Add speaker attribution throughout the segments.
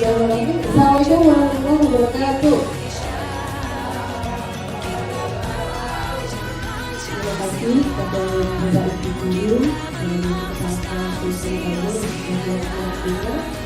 Speaker 1: Assalamualaikum warahmatullahi wabarakatuh. Terima kasih kepada Bapak Ibu Guru dan Kepala Siswa Kampus dan keluarga.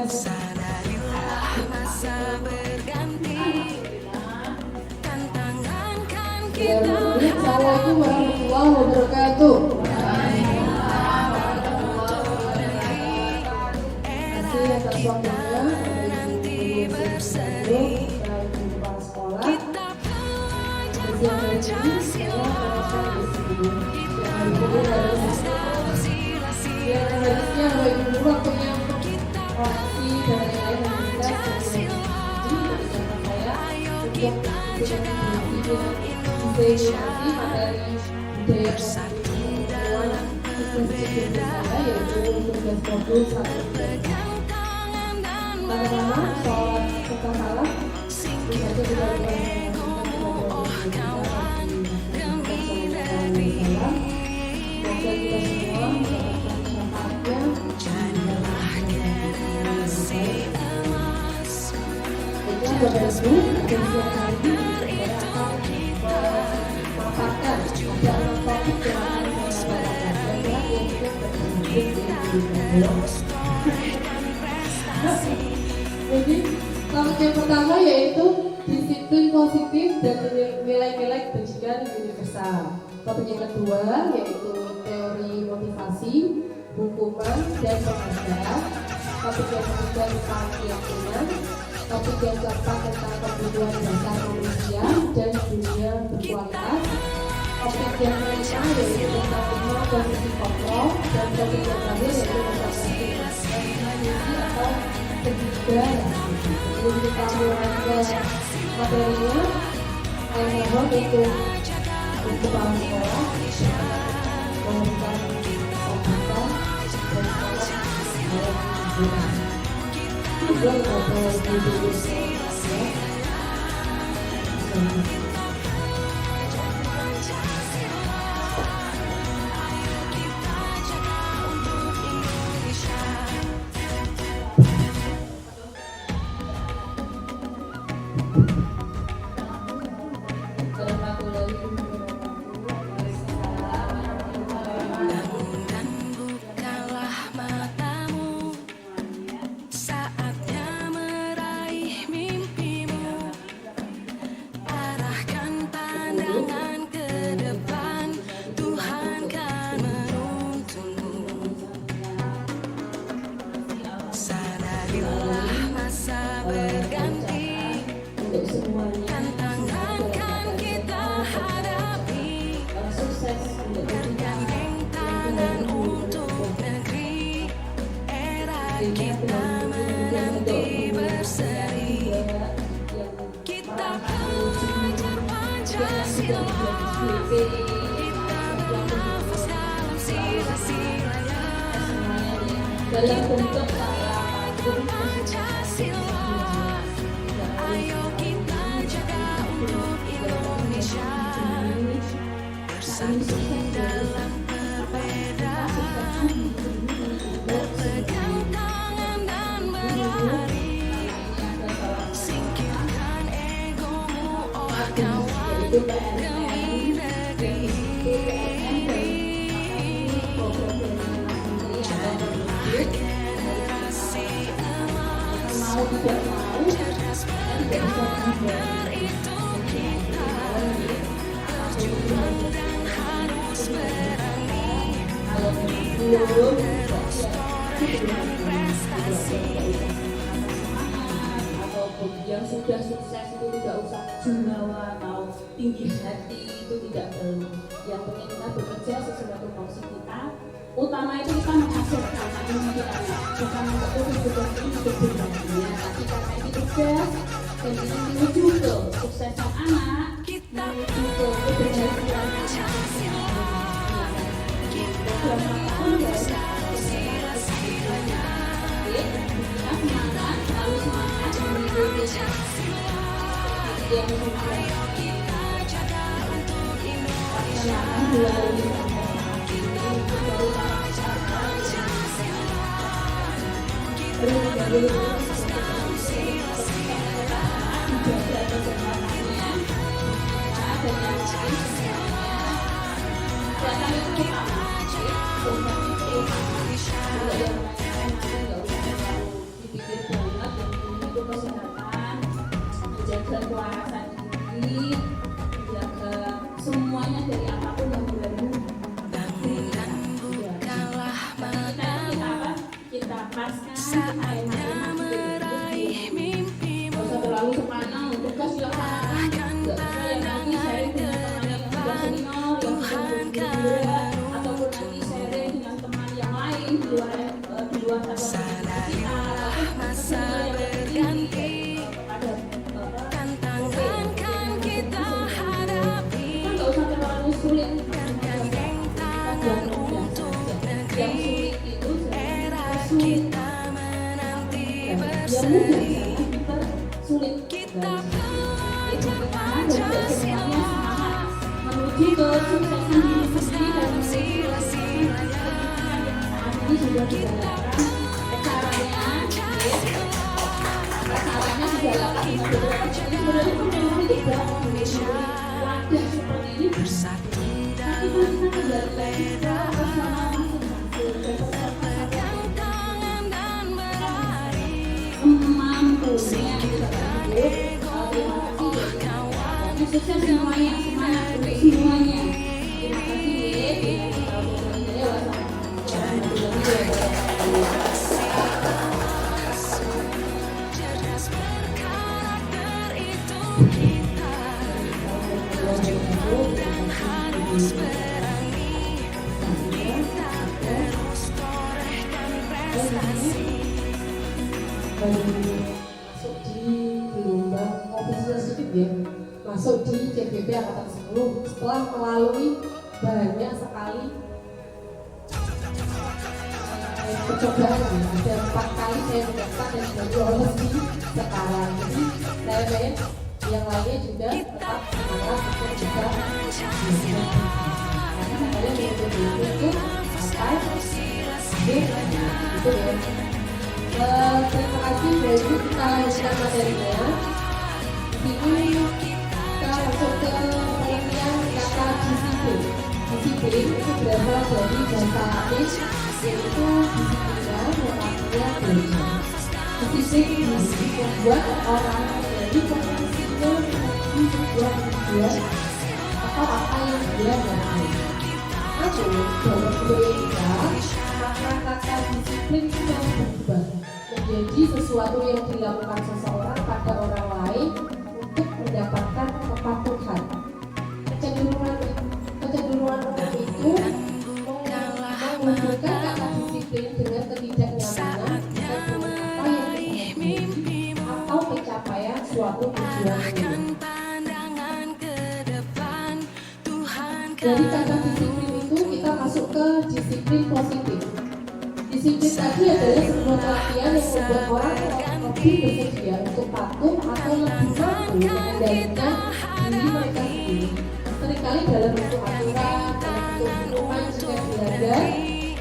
Speaker 2: Sadarilah masa berganti, tantangan kan kita.
Speaker 1: Assalamualaikum warahmatullahi wabarakatuh. Terima kasih atas waktunya.
Speaker 2: Berseri kita belajar Pancasila.
Speaker 1: Waktunya orasi dan lain-lain
Speaker 2: Bersatu dalam perbedaan, pegang tangan dan berlari, singkirkan egomu, oh kawan, demi negeri. Jadilah generasi emas, cerdas muda itu kita.
Speaker 1: Jadi topik yang pertama yaitu disiplin positif dan nilai-nilai kebajikan universal. Topik yang kedua yaitu teori motivasi, hukuman dan penghargaan. Topik yang ketiga tentang keyakinan. Topik yang keempat tentang kebutuhan dasar manusia dan dunia berkualitas. Topik yang kelima yaitu tentang rumah posisi kontrol, dan topik yang terakhir yaitu tentang fungsi atau ketiga. Sebelum kita mulai ke materinya, saya mohon untuk kepala sekolah memberikan sambutan dan salam juga kepada guru saya.
Speaker 2: Kita menanti berseri, kita belajar Pancasila, kita bernafas dalam sila-silanya. Dalam bentuk Pancasila, ayo kita jaga untuk Indonesia. Bersatu dalam perbedaan, berpegang tangan dan berlari, singkirkan egomu, oh kawan, demi negeri. Jadilah generasi emas, cerdas berdikar itu kita. Berjuang dan harus berani,
Speaker 3: ataupun yang sudah sukses itu tidak usah jumawa atau tinggi hati, itu tidak perlu. Yang penting kita bekerja sesuai tupoksi kita, utama itu kita menghasilkan pendidikannya, bukan untuk tugas ini hidup berbahagia, tapi karena ini tugas dan ini menuju ke suksesan anak, menuju ke keberhasilan beberapa tahun guys, kita semangat, lalu semangat menuju yang menjaga kewarasan diri, menjaga semuanya dari apapun yang berlalu. Kita paskan, kita meraih mimpi. Gak usah terlalu sepanjang, tugas silakan. Gak usah yang nanti sharing dengan teman yang sudah senior, yang sudah berguru, ataupun nanti sharing dengan teman yang lain di luar satuan kita. Masa berganti, tantangan kan kita hadapi. Kan gak usah terlalu sulit. Yang sulit itu kita menanti bersama. Sulit kita itu bagaimana dan semuanya semangat menuju ke suksesan diri sendiri dan saat ini sudah dijalankan caranya sudah lakukan dengan beberapa ini sebenarnya itu memang tidak wadah seperti ini bersatu tapi kalau kita kembali lagi ke bersama mampunya kita terima kasih sukses semuanya, semangat untuk semuanya. Terima
Speaker 1: masuk di gelombang official sedikit ya, masuk di CBB Angkatan 10 setelah melalui banyak sekali percobaan ya. Ada 4 kali saya mendaftar dan sudah lolos di sekarang. Jadi saya pengen yang lainnya juga tetap semangat untuk juga karena saya itu apa itu ya. Terima kasih dari kita lanjutkan materinya. Ini kita masuk ke pengertian kata disiplin. Disiplin itu berasal dari bahasa Latin yaitu disiplina yang artinya belajar. Disiplin membuat orang menjadi potensinya menuju sebuah tujuan atau apa yang dia mau. Namun dalam budaya maka kata disiplin itu berubah menjadi sesuatu yang dilakukan seseorang pada orang lain untuk mendapatkan kepatuhan. Kecenderungan orang itu menghubungkan kata disiplin dengan ketidaknyamanan dan dengan apa yang diinginkan atau pencapaian suatu tujuan. Dari kata disiplin itu kita masuk ke disiplin positif. Disiplin tadi adalah sebuah pelatihan yang membuat orang lebih bersedia untuk patuh atau lebih mampu mengendalikan diri mereka sendiri. Seringkali dalam bentuk aturan, dalam bentuk hukuman jika dilanggar,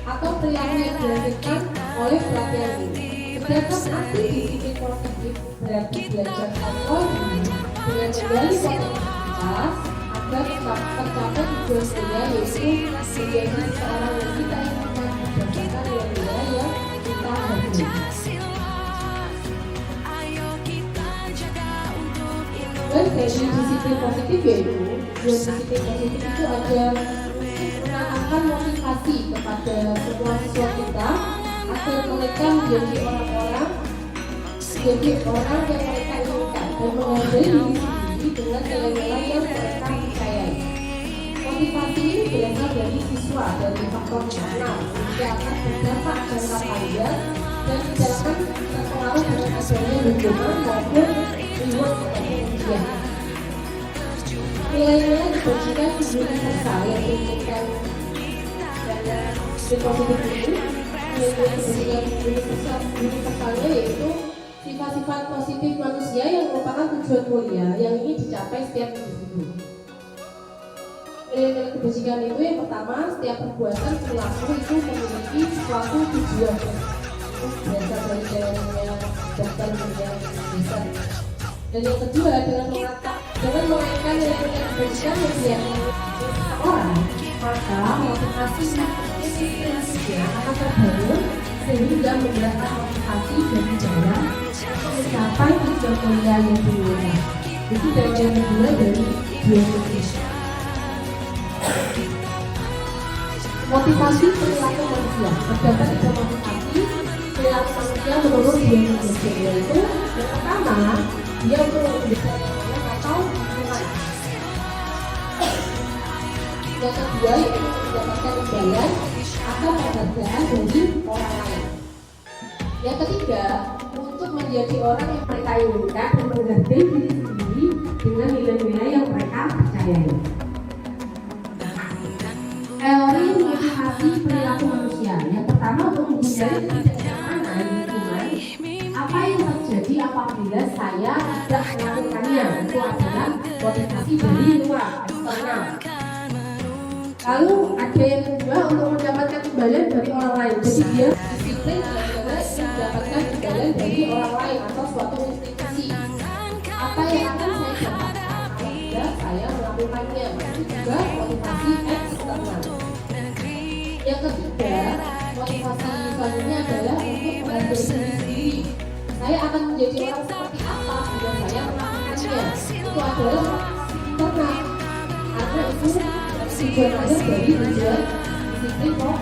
Speaker 1: atau perilaku yang dilakukan oleh pelatihan ini. Sedangkan anti disiplin positif berarti belajar kontrol diri dengan menggali potensitas agar tercapai tujuan mulia yaitu menjadi seorang yang kita inginkan berdasarkan nilai-nilai yang kita hargai. Dan dari disiplin positif yaitu disiplin positif itu ada menanamkan motivasi kepada semua siswa kita agar mereka menjadi orang-orang yang mereka inginkan dan menghargai diri sendiri dengan nilai-nilai yang mereka percayai. Motivasi ini berasal dari siswa dari faktor internal yang akan berdampak jangka panjang dan tidak akan terpengaruh dengan adanya lingkungan maupun reward atau ujian. Nilai-nilai dibagikan universal yang diinginkan dan positif ini, nilai-nilai universalnya yaitu sifat-sifat positif manusia yang merupakan tujuan mulia yang ingin dicapai setiap individu. Nilai-nilai kebajikan itu yang pertama, setiap perbuatan perilaku itu memiliki suatu tujuan. Berasal dari nilai-nilai dokter yang bisa. Dan yang kedua, dengan mengaitkan nilai-nilai kebajikan yang diakini orang, maka motivasi inspirasinya akan terbangun sehingga memberikan motivasi dan jalan mencapai tujuan mulia yang diinginkan. Itu dari yang kedua dari biologi. Motivasi perilaku manusia terdapat tiga motivasi perilaku manusia menurut biologi, yaitu yang pertama dia untuk menjadikan atau lingkungan. Yang kedua yaitu mendapatkan imbalan atau penghargaan dari orang lain. Yang ketiga untuk menjadi orang yang mereka inginkan dan menghargai diri sendiri dengan nilai-nilai yang mereka percayai. Teori motivasi perilaku manusia. Yang pertama untuk menghindari ketidaknyamanan lingkungan. Apa yang terjadi apabila saya tidak melakukannya? Itu adalah motivasi dari luar eksternal. Lalu ada yang kedua untuk mendapatkan imbalan dari orang lain. Jadi dia disiplin karena mendapatkan imbalan dari orang lain atau suatu institusi. Apa yang akan saya dapatkan apabila saya melakukannya? Itu juga motivasi eksternal. Yang ketiga, motivasi selanjutnya adalah untuk menghargai diri sendiri. Saya akan menjadi orang seperti apa bila saya melakukannya? Itu adalah internal. Karena itu tujuan aja dari tujuan disiplin kok.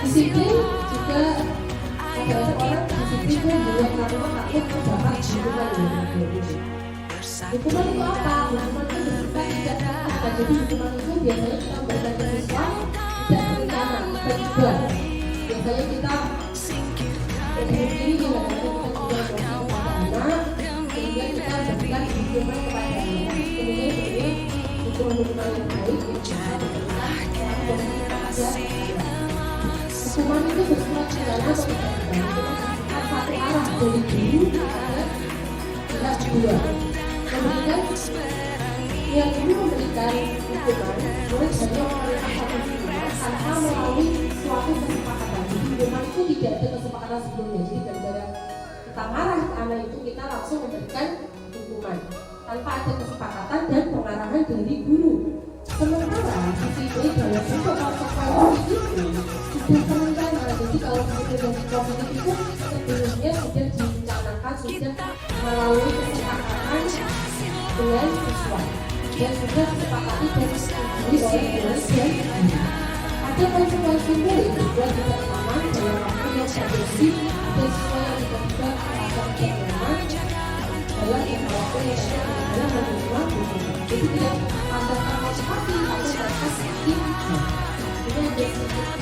Speaker 1: Disiplin juga ada orang disiplin juga karena takut terdapat hukuman. Hukuman itu apa? Hukuman itu bersifat tidak terasa. Jadi hukuman itu biasanya kita memberikan ke siswa tidak berencana, kita juga biasanya kita berdiri dengan kita juga bersama sehingga kita berikan hukuman kepada anak. Kemudian ini hukuman-hukuman yang baik yang kita berikan kepada hukuman itu bersifat pidana atau tidak pidana. Satu arah dari guru kepada pihak kedua. Memberikan yang ini memberikan hukuman boleh saja memerintah satu hukuman tanpa melalui suatu kesepakatan. Jadi hukuman itu tidak ada kesepakatan sebelumnya. Jadi gara-gara kita marah ke anak itu kita langsung memberikan hukuman tanpa ada kesepakatan dan pengarahan dari guru. Sementara di sini dalam bentuk konsekuensi itu sudah terencana. Jadi kalau konsekuensi positif itu sebelumnya sudah direncanakan, sudah melalui kesepakatan dengan siswa dan sudah disepakati dan disetujui oleh dosen dan guru. Ada konsekuensi murid juga tidak aman dalam waktu yang terjadi dan siswa yang tiba-tiba merasa tidak nyaman dalam jangka waktu yang dalam menerima hukuman. Jadi tidak pandangkan motivasi atau mereka sakit. Itu yang disebut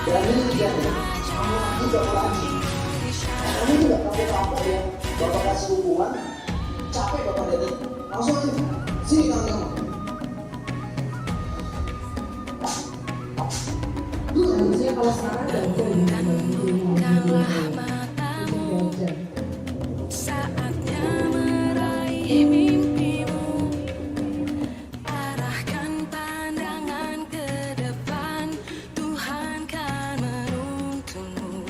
Speaker 4: berani dia kamu juga lagi kamu juga kapok-kapok ya bapak kasih hukuman capek bapak dari langsung aja sini kamu
Speaker 1: harusnya kalau sekarang ada
Speaker 2: Saatnya meraih mimpimu, arahkan pandangan ke depan, Tuhan kan menuntunmu.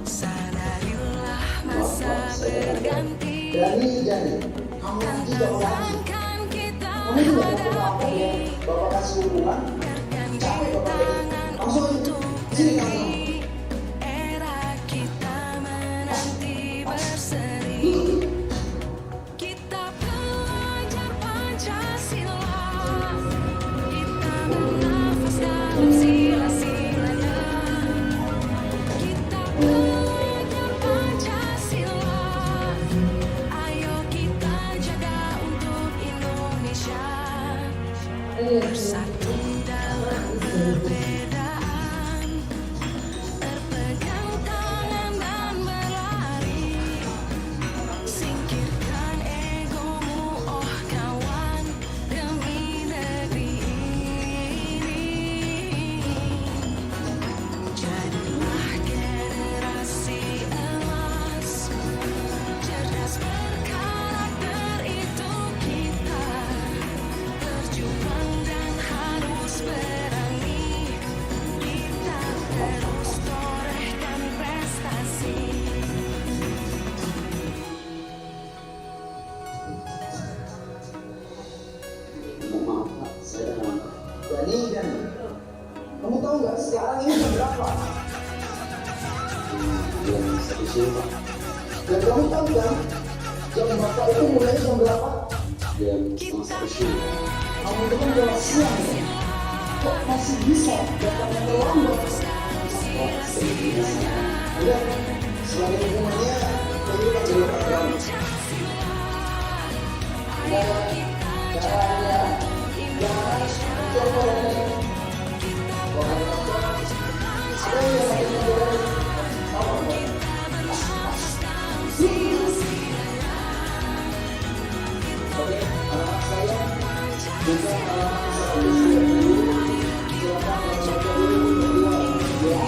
Speaker 2: Sadarilah masa berganti,
Speaker 4: berani jadi kamu juga lagi
Speaker 2: kan kita
Speaker 4: kamu juga kapok-kapok ya bapak kasih hukuman capek bapak dari langsung aja sini kamu
Speaker 2: era kita menanti berseri. Kita belajar Pancasila, kita bernafas dalam sila-silanya.
Speaker 4: nggak sekarang ini jam berapa?
Speaker 5: Jam 1 siang Pak.
Speaker 4: Dan kamu tahu kan jam bapak itu mulainya jam berapa?
Speaker 5: Jam 1 siang.
Speaker 4: Kamu itu kan udah siang ya? Kok masih bisa datangnya terlambat?
Speaker 5: Pak, sebenarnya
Speaker 4: Udah, selain hukumannya, kamu kan juga program. Caranya, jangan coba ini. Ada yang sakit menjual, tahu nggak? Oke, anak saya juga anak saya silakan baca dulu berdua. Ya,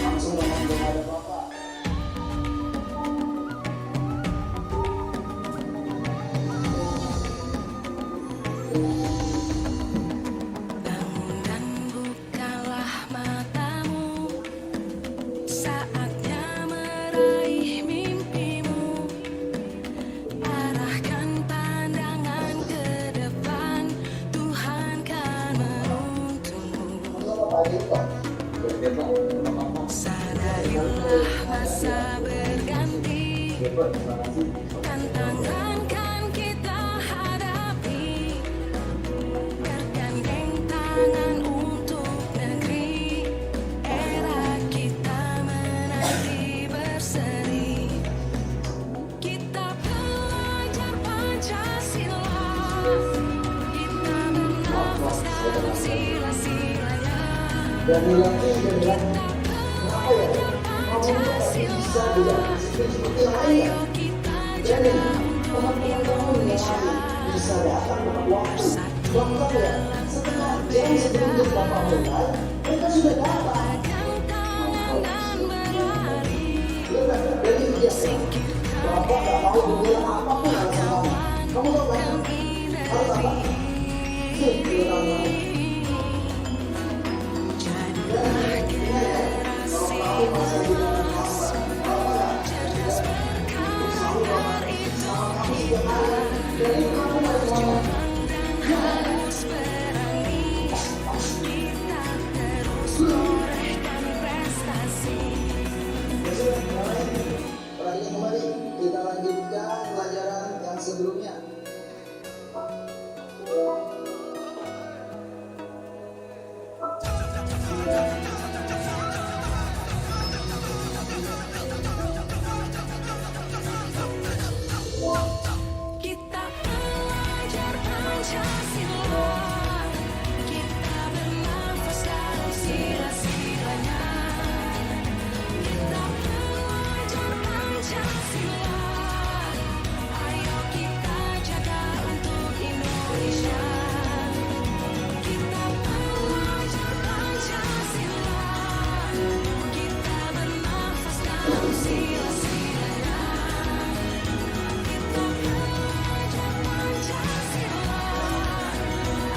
Speaker 4: langsung ngomong kepada bapak.
Speaker 2: Bangun dan bukalah matamu, saatnya meraih mimpimu. Arahkan pandangan ke depan, Tuhan kan menuntunmu.
Speaker 5: Oke Pak, apa-apa.
Speaker 2: Sadarilah masa berganti,
Speaker 5: Terima kasih.
Speaker 2: tantangan kan kita hadapi. Bergandeng tangan untuk negeri, era kita menanti berseri. Kita pelajar Pancasila, kita bernafas dalam sila-silanya.
Speaker 4: Dan nilainya dia bilang, kenapa ya? Kamu itu nggak bisa belajar disiplin seperti yang lainnya. Jadi, teman-teman kamu yang lain bisa datang tepat waktu. Bahkan ya, setengah jam sebelum jam bapak mulai, mereka sudah datang. Iya kan? Jadi dia bapak nggak mau bilang apapun alasan kamu. Kamu tahu kan? Harus apa? Bilang perhatikan kembali, kita lanjutkan pelajaran yang sebelumnya.
Speaker 2: Kita pelajar Pancasila, kita bernafas dalam sila-silanya. Kita pelajar Pancasila, ayo kita jaga untuk Indonesia. Kita pelajar Pancasila, kita bernafas dalam sila-silanya. Kita pelajar Pancasila,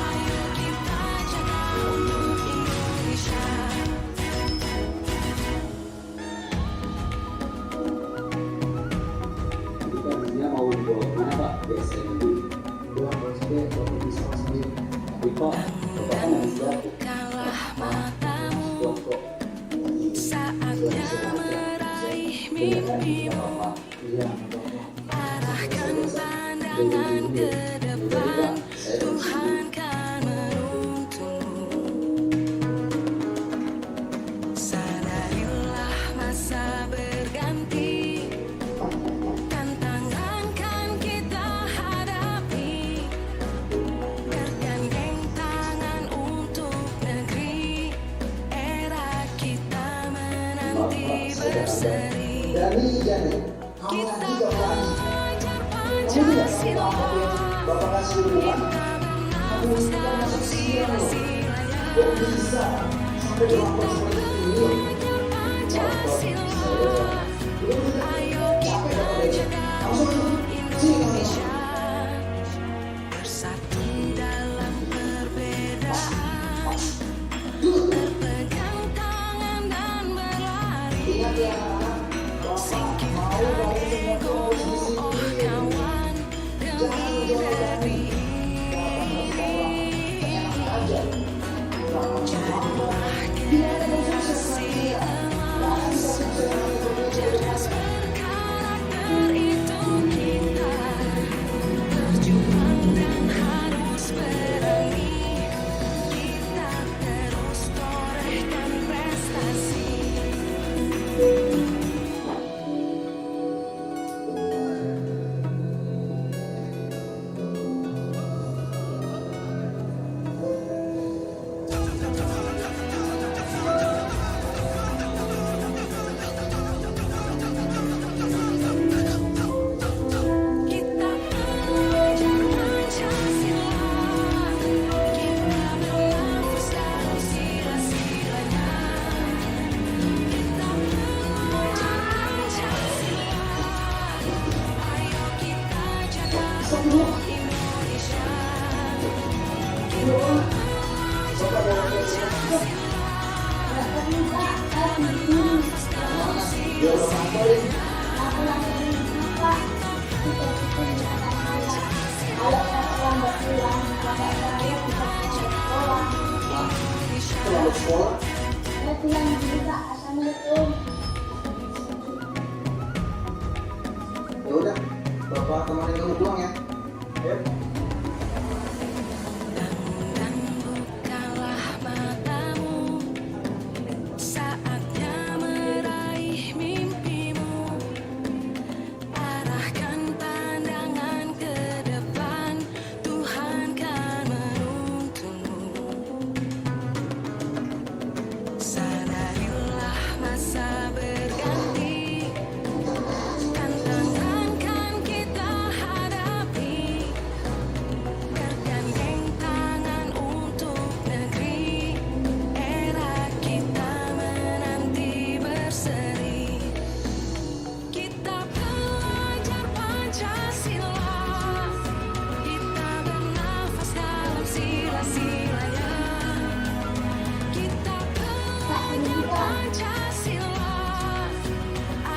Speaker 2: ayo kita jaga untuk Indonesia.
Speaker 5: Kita tadinya mau dibawa kemana Pak? Biasanya dulu.
Speaker 4: Dua, maksudnya bapak bisa sendiri.
Speaker 5: Tapi Pak, Bapak kan harus jatuh.
Speaker 2: Bukalah matamu,
Speaker 5: Kok
Speaker 2: saatnya meraih mimpimu.
Speaker 5: iya,
Speaker 2: Arahkan pandangan ke depan, Tuhan kan menuntunmu. Sadarilah masa berganti, tantangan kan kita hadapi. Bergandeng tangan untuk negeri, era kita menanti berseri.
Speaker 4: Dari Jani, kamu
Speaker 2: Kita
Speaker 4: nanti gak berani.
Speaker 2: pelajar
Speaker 4: Kamu tidak tahu
Speaker 2: Pancasila,
Speaker 4: apa yang bapak kasih hukuman. Kamu
Speaker 2: bernafas
Speaker 4: ini kan
Speaker 2: dalam
Speaker 4: masuk siang loh.
Speaker 2: sila-silanya.
Speaker 4: Kok bisa sampai berlaku seperti ini?
Speaker 2: Pancasila,
Speaker 4: Belum kita
Speaker 2: ayo
Speaker 4: capek
Speaker 2: kita
Speaker 4: bapak
Speaker 2: jaga
Speaker 4: langsung
Speaker 2: untuk
Speaker 4: sini kamu.
Speaker 2: Indonesia. Bersatu dalam perbedaan, berpegang tangan dan berlari.
Speaker 4: Ingat ya, bapak mau kamu semua terus di sini.
Speaker 2: Oh kawan, demi negeri.
Speaker 4: Enak aja. Jangan Dia udah ngapain? Terlambat sekolah? Ya udah, Bapak temenin kamu pulang ya. Ayo.
Speaker 2: Dan bukalah matamu, saatnya meraih mimpimu. Arahkan pandangan ke depan, Tuhan kan menuntunmu. Sadarilah masa berganti, tantangan kan kita hadapi. Bergandeng tangan untuk negeri, era kita menanti berseri. Kita pelajar Pancasila, kita bernafas dalam sila-silanya. Kita pelajar Pancasila,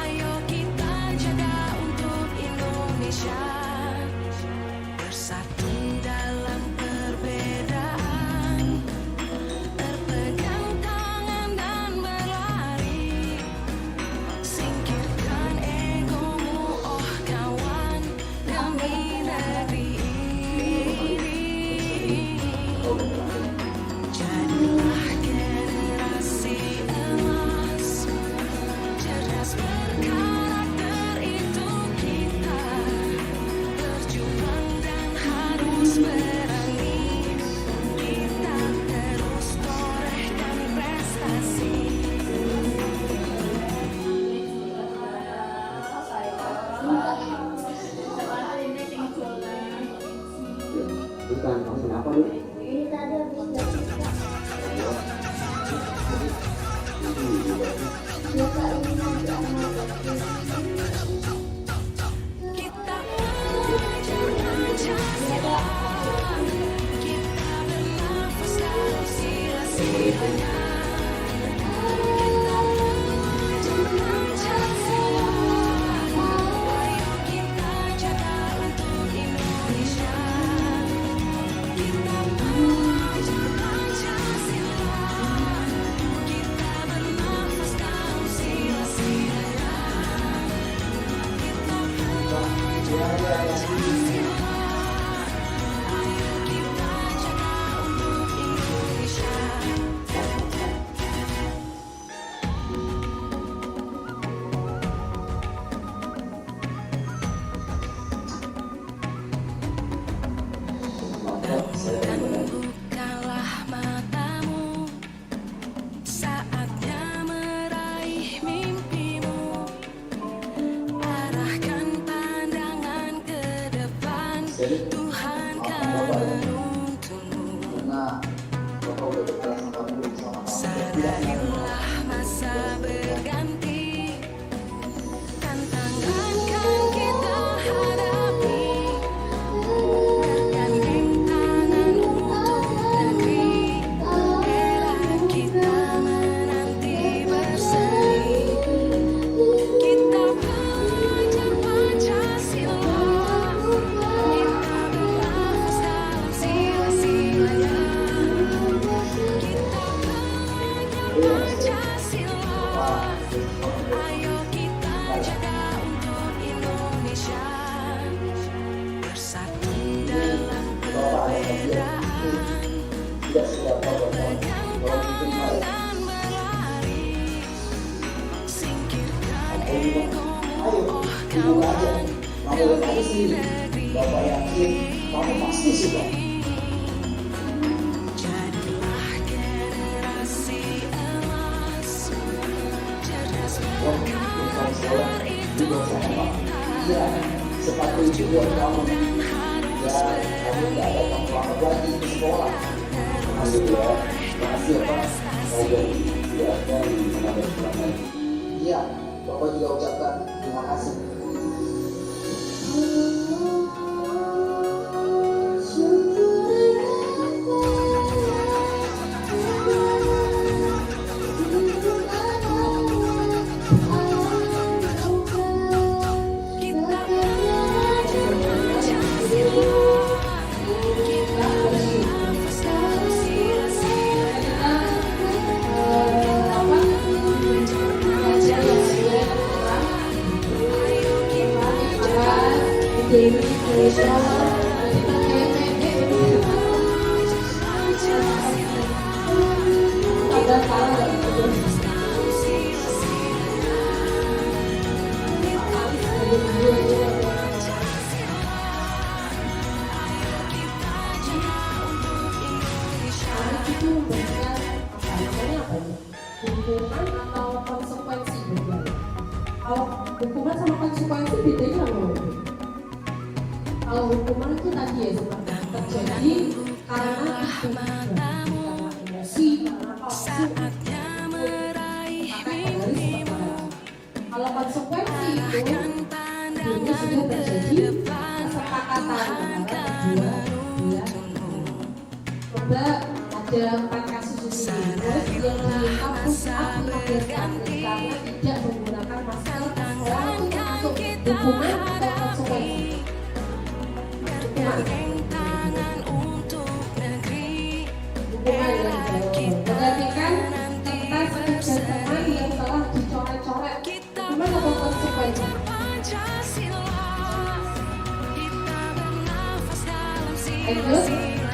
Speaker 2: ayo kita jaga untuk Indonesia. Bersatu dalam perbedaan, berpegang tangan dan berlari. Singkirkan egomu, oh kawan, demi negeri ini. Jadilah generasi emas, cerdas berkarakter itu kita. Berjuang dan harus berani, kita terus torehkan prestasi.
Speaker 5: Bukan, maksud apa lu?
Speaker 2: Kita pelajar Pancasila, kita bernafas dalam sila-silanya. Kita pelajar Pancasila, ayo kita jaga untuk Indonesia. Kita pelajar Pancasila, kita bernafas dalam sila-silanya. Kita pelajar Pancasila, ayo kita jaga untuk Indonesia.
Speaker 5: Maka saya
Speaker 2: Dan
Speaker 5: membantu.
Speaker 2: bukalah matamu, saatnya meraih mimpimu. Arahkan pandangan ke depan, Tuhan kan menuntunmu.
Speaker 4: Karena Bapak udah berkelas sama kamu sama kamu.
Speaker 2: Sadarilah masa berganti, tantangan kan kita hadapi. Bergandeng tangan untuk negeri, era kita menanti berseri. Kita pelajar Pancasila, kita bernafas dalam sila-silanya. Kita pelajar Pancasila, ayo kita jaga untuk Indonesia. Bersatu dalam perbedaan,
Speaker 4: Tidak seberapa Bapak.
Speaker 2: berpegang tangan dan berlari. Singkirkan egomu, oh
Speaker 4: Ibu aja.
Speaker 2: kawan,
Speaker 4: Kamu lihat aja
Speaker 2: demi
Speaker 4: sendiri.
Speaker 2: negeri.
Speaker 4: Bapak yakin kamu pasti suka.
Speaker 2: Jadilah generasi emas, cerdas berkarakter itu kita.
Speaker 4: Iya, sepatu itu buat kamu.
Speaker 2: Dan harus
Speaker 4: Ya, kamu nggak ada kamu lambat lagi ke sekolah.
Speaker 5: Alhamdulillah, makasih ya Pak. Saya jadi tidak ada yang menambah pulang lagi.
Speaker 4: Iya, Bapak juga ucapkan terima kasih.
Speaker 1: hukuman atau konsekuensi bedanya. Kalau hukuman sama konsekuensi bedanya apa? Kalau hukuman itu tadi ya sebenarnya terjadi karena emosi, karena kalau konsekuensi itu ini sudah terjadi kesepakatan antara kedua belah. Coba ada 4 kasus di sini. Terus yang meminta push up 15 kali karena tidak menggunakan masker di sekolah itu termasuk hukuman atau konsekuensi? Hukuman yang berarti kan kertas dan teman yang telah dicoret-coret hukuman atau konsekuensi? Lanjut,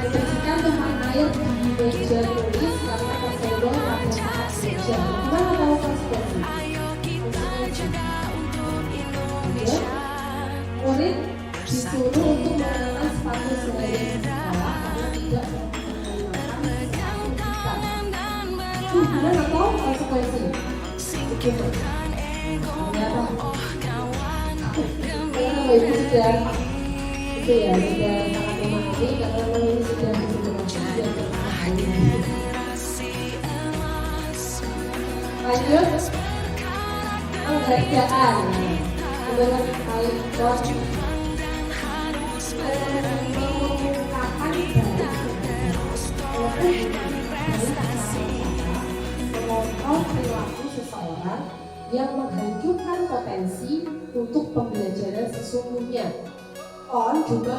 Speaker 1: membersihkan tumpahan air di meja tulis karena tersenggol pada saat kerja. Hukuman atau konsekuensi? Murid disuruh untuk mengenakan sepatu sendiri di sekolah karena tidak hukuman atau konsekuensi? Hukuman. Kalau ibu sudah itu ya sudah sangat memahami karena memang ini sudah disimulasi dan lanjut penghargaan menurut Alipon mengungkapkan mengontrol perilaku seseorang yang menghancurkan potensi untuk pembelajaran sesungguhnya. Kon juga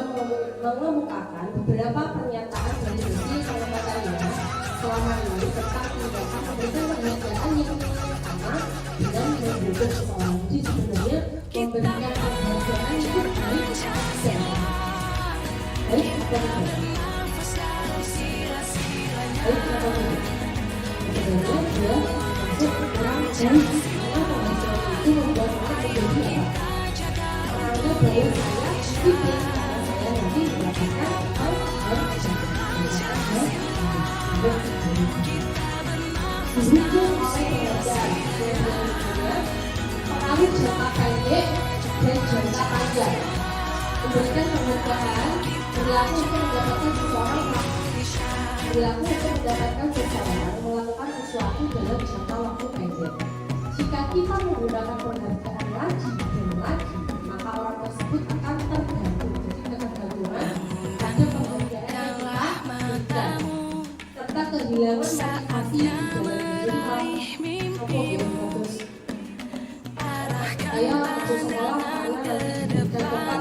Speaker 1: mengemukakan beberapa pernyataan dari sisi pengetahuannya selama ini tentang tindakan memberikan penghargaan yang sama dengan mendukung seseorang. Jadi sebenarnya memberikan penghargaan itu baik dan baik atau tidak? Baik atau tidak? Sebenarnya dia masuk kurang dari karena penghargaan itu membuat orang menjadi apa? Orangnya bahwa saya saya nanti mendapatkan didukung oleh penghargaan pengaruh jangka pendek dan jangka panjang. Memberikan penghargaan berlaku untuk mendapatkan seseorang melakukan sesuatu dalam jangka waktu pendek. Jika kita menggunakan penghargaan lagi dan lagi, maka orang tersebut akan tergantung. Jadi ketergantungan pada penghargaan yang kita berikan serta kehilangan motivasi di dalam diri. Terus saya masuk sekolah karena nanti diberikan tempat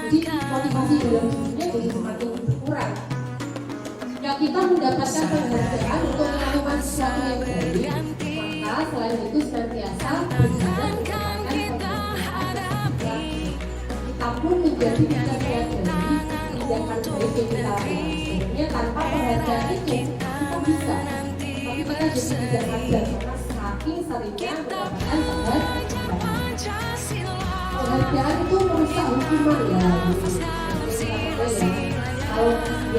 Speaker 1: jadi motivasi dalam dirinya jadi semakin berkurang. Jika kita mendapatkan penghargaan untuk melakukan sesuatu yang baik, maka selain itu senantiasa berusaha mendapatkan penghargaan. Kita pun menjadi bisa menyadari tindakan baik yang kita lakukan. Sebenarnya tanpa penghargaan itu kita bisa, tapi kita jadi tidak sadar karena saking seringnya mendapatkan penghargaan. Penghargaan itu merusak hukuman ya. Kalau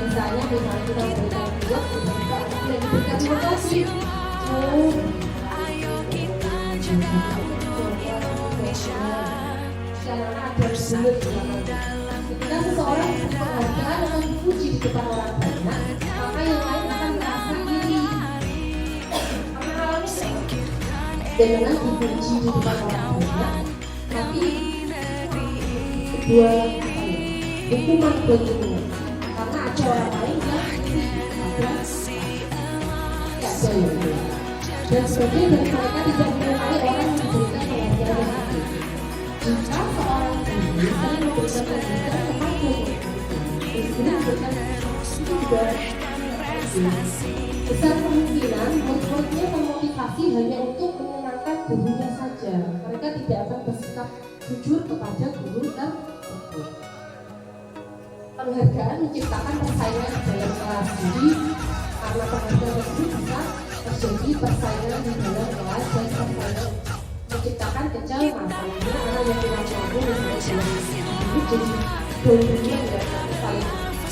Speaker 1: biasanya misalnya kita memberikan buat kita tidak diberikan terima kasih. Karena ada sulit ketika seseorang penghargaan atau dipuji di depan orang banyak, maka yang lain akan merasa iri. Dan dengan dipuji di depan orang banyak, tapi sebuah hukuman buat itu. Karena ada orang lain yang ada ya. Dan sebagian dari mereka tidak menyukai orang yang diberikan penghargaan itu. Jika seorang guru sering memberikan penghargaan kepada memberikan itu juga besar kemungkinan murid-muridnya memotivasi hanya untuk menyenangkan gurunya saja. Mereka tidak akan bersikap jujur kepada guru tersebut. Penghargaan menciptakan persaingan dalam kelas. Jadi karena penghargaan tersebut bisa terjadi persaingan di dalam kelas dan persaingan menciptakan kecemasan. Karena yang tidak mampu misalnya itu jadi dua-duanya tidak saling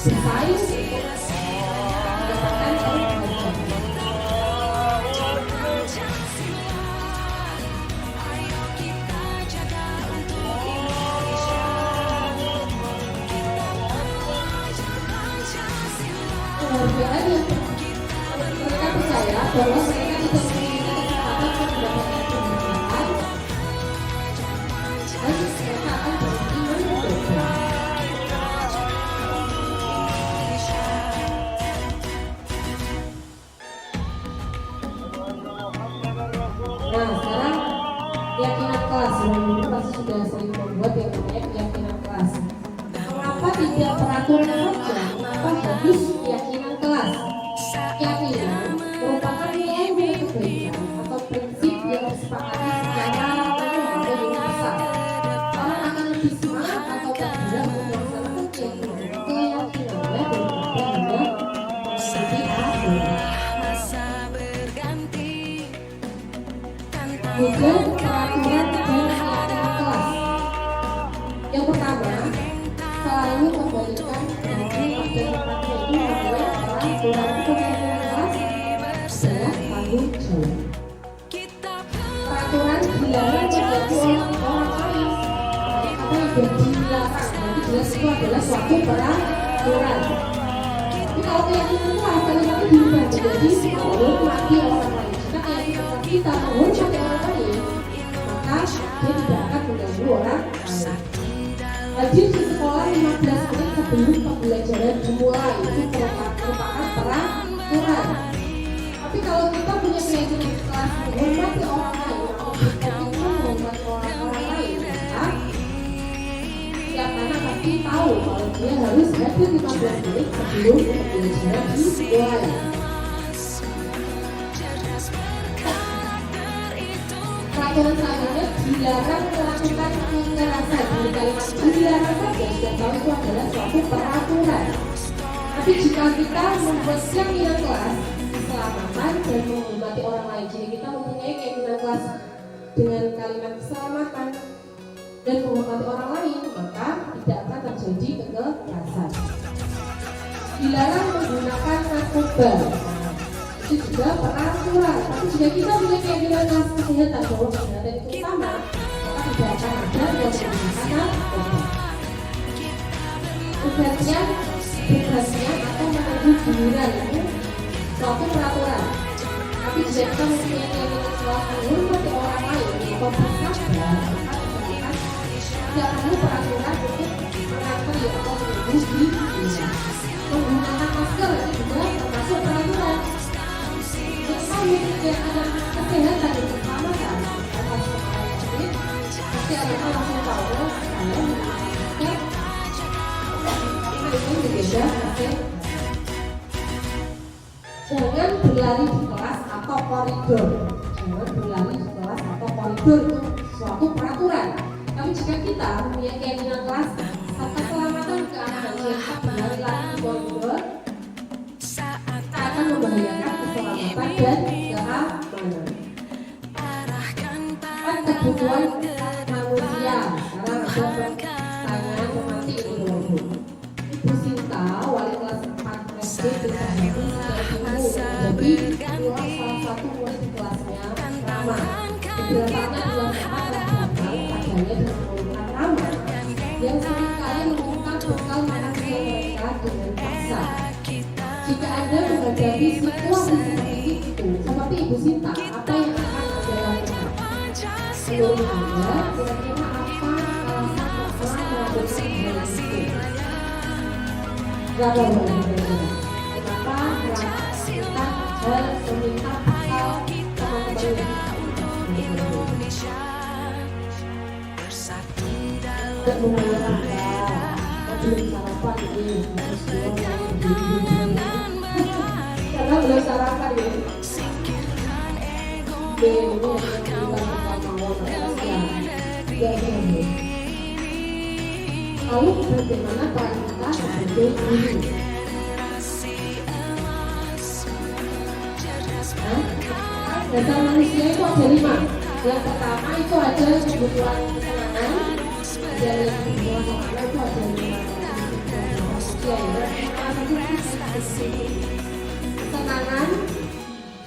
Speaker 1: bersaing untuk mendapatkan penghargaan. bahwa mereka tidak memiliki kesempatan untuk mendapatkan pendidikan dan mereka akan berhenti mencoba. Nah, sekarang keyakinan kelas. Ibu pasti sudah sering membuat yang namanya keyakinan kelas. Mengapa tidak peraturan saja? Mengapa harus keyakinan kelas? Keyakinan merupakan nilai kebaikan atau prinsip yang disepakati secara umum atau universal. Orang akan lebih semangat atau tidak melaksanakan keyakinannya daripada hanya mengikuti aturan. Kemudian peraturan dan keyakinan kelas. Yang pertama, selalu kembalikan dari pada tempatnya itu adalah peraturan keyakinan kelas adalah tanggung jawab. Peraturan dilarang mengganggu orang lain. Apa yang dilarang nanti jelas itu adalah suatu peraturan. Tapi kalau keyakinan kelas kalimatnya diubah menjadi menghormati orang lain. Jika keyakinan kita menghormati orang lain, maka dia tidak akan mengganggu orang lain. Hadir di sekolah 15 menit sebelum pembelajaran dimulai itu merupakan peraturan. Tapi kalau kita punya keyakinan kelas menghormati orang lain atau berkomitmen menghormati orang lain, maka setiap anak pasti tahu kalau dia harus hadir 15 menit sebelum pembelajaran dimulai. Peraturan selanjutnya dilarang melakukan kekerasan. Dari kalimat dilarang saja sudah tahu itu adalah suatu peraturan. Tapi jika kita membuat keyakinan kelas keselamatan dan menghormati orang lain, jadi kita mempunyai keyakinan kelas dengan kalimat keselamatan dan menghormati orang lain, maka tidak akan terjadi kekerasan. Dilarang menggunakan narkoba. Itu juga peraturan. Tapi jika kita punya keyakinan kelas kesehatan bahwa kesehatan itu utama, maka tidak akan ada yang menggunakan narkoba. Tugasnya atau menuju giliran itu suatu peraturan. Tapi jika kita mempunyai keyakinan kelas menghormati orang lain atau bersabar, maka tidak perlu peraturan untuk mengantri atau menuju giliran. Menggunakan masker itu juga termasuk peraturan. Keyakinan kesehatan yang pertama kan atas COVID, pasti anak langsung tahu saya menggunakan ini berbeda. Jangan berlari di kelas atau koridor. Jangan berlari di kelas atau koridor itu suatu peraturan. Tapi jika kita mempunyai keyakinan kelas serta keselamatan keamanan jika berlari di koridor akan membahayakan keselamatan dan keamanan. Kebutuhan manusia. Sekarang ada pertanyaan romantik ini dulu. Ibu Sinta, wali kelas 4 SD desa Hati jadi salah satu murid di kelasnya Rama. Kebiasaannya adalah sangat terhadap padanya dengan menggunakan Rama yang seringkali meminta bekal makan siang mereka dengan paksa. Jika Anda menghadapi situasi seperti itu, seperti Ibu Sinta, apa yang akan Anda lakukan? Menurut Anda, kira-kira apa alasan masalah melakukan hal itu? Kenapa kita harus meminta bekal teman-teman untuk menggunakan belum sarapan ini karena belum sarapan ya. Lalu bagaimana peran kita sebagai guru? Dasar manusia itu ada 5. Yang pertama itu ada kebutuhan kesenangan. Dan yang kedua itu ada 5. Kesenangan,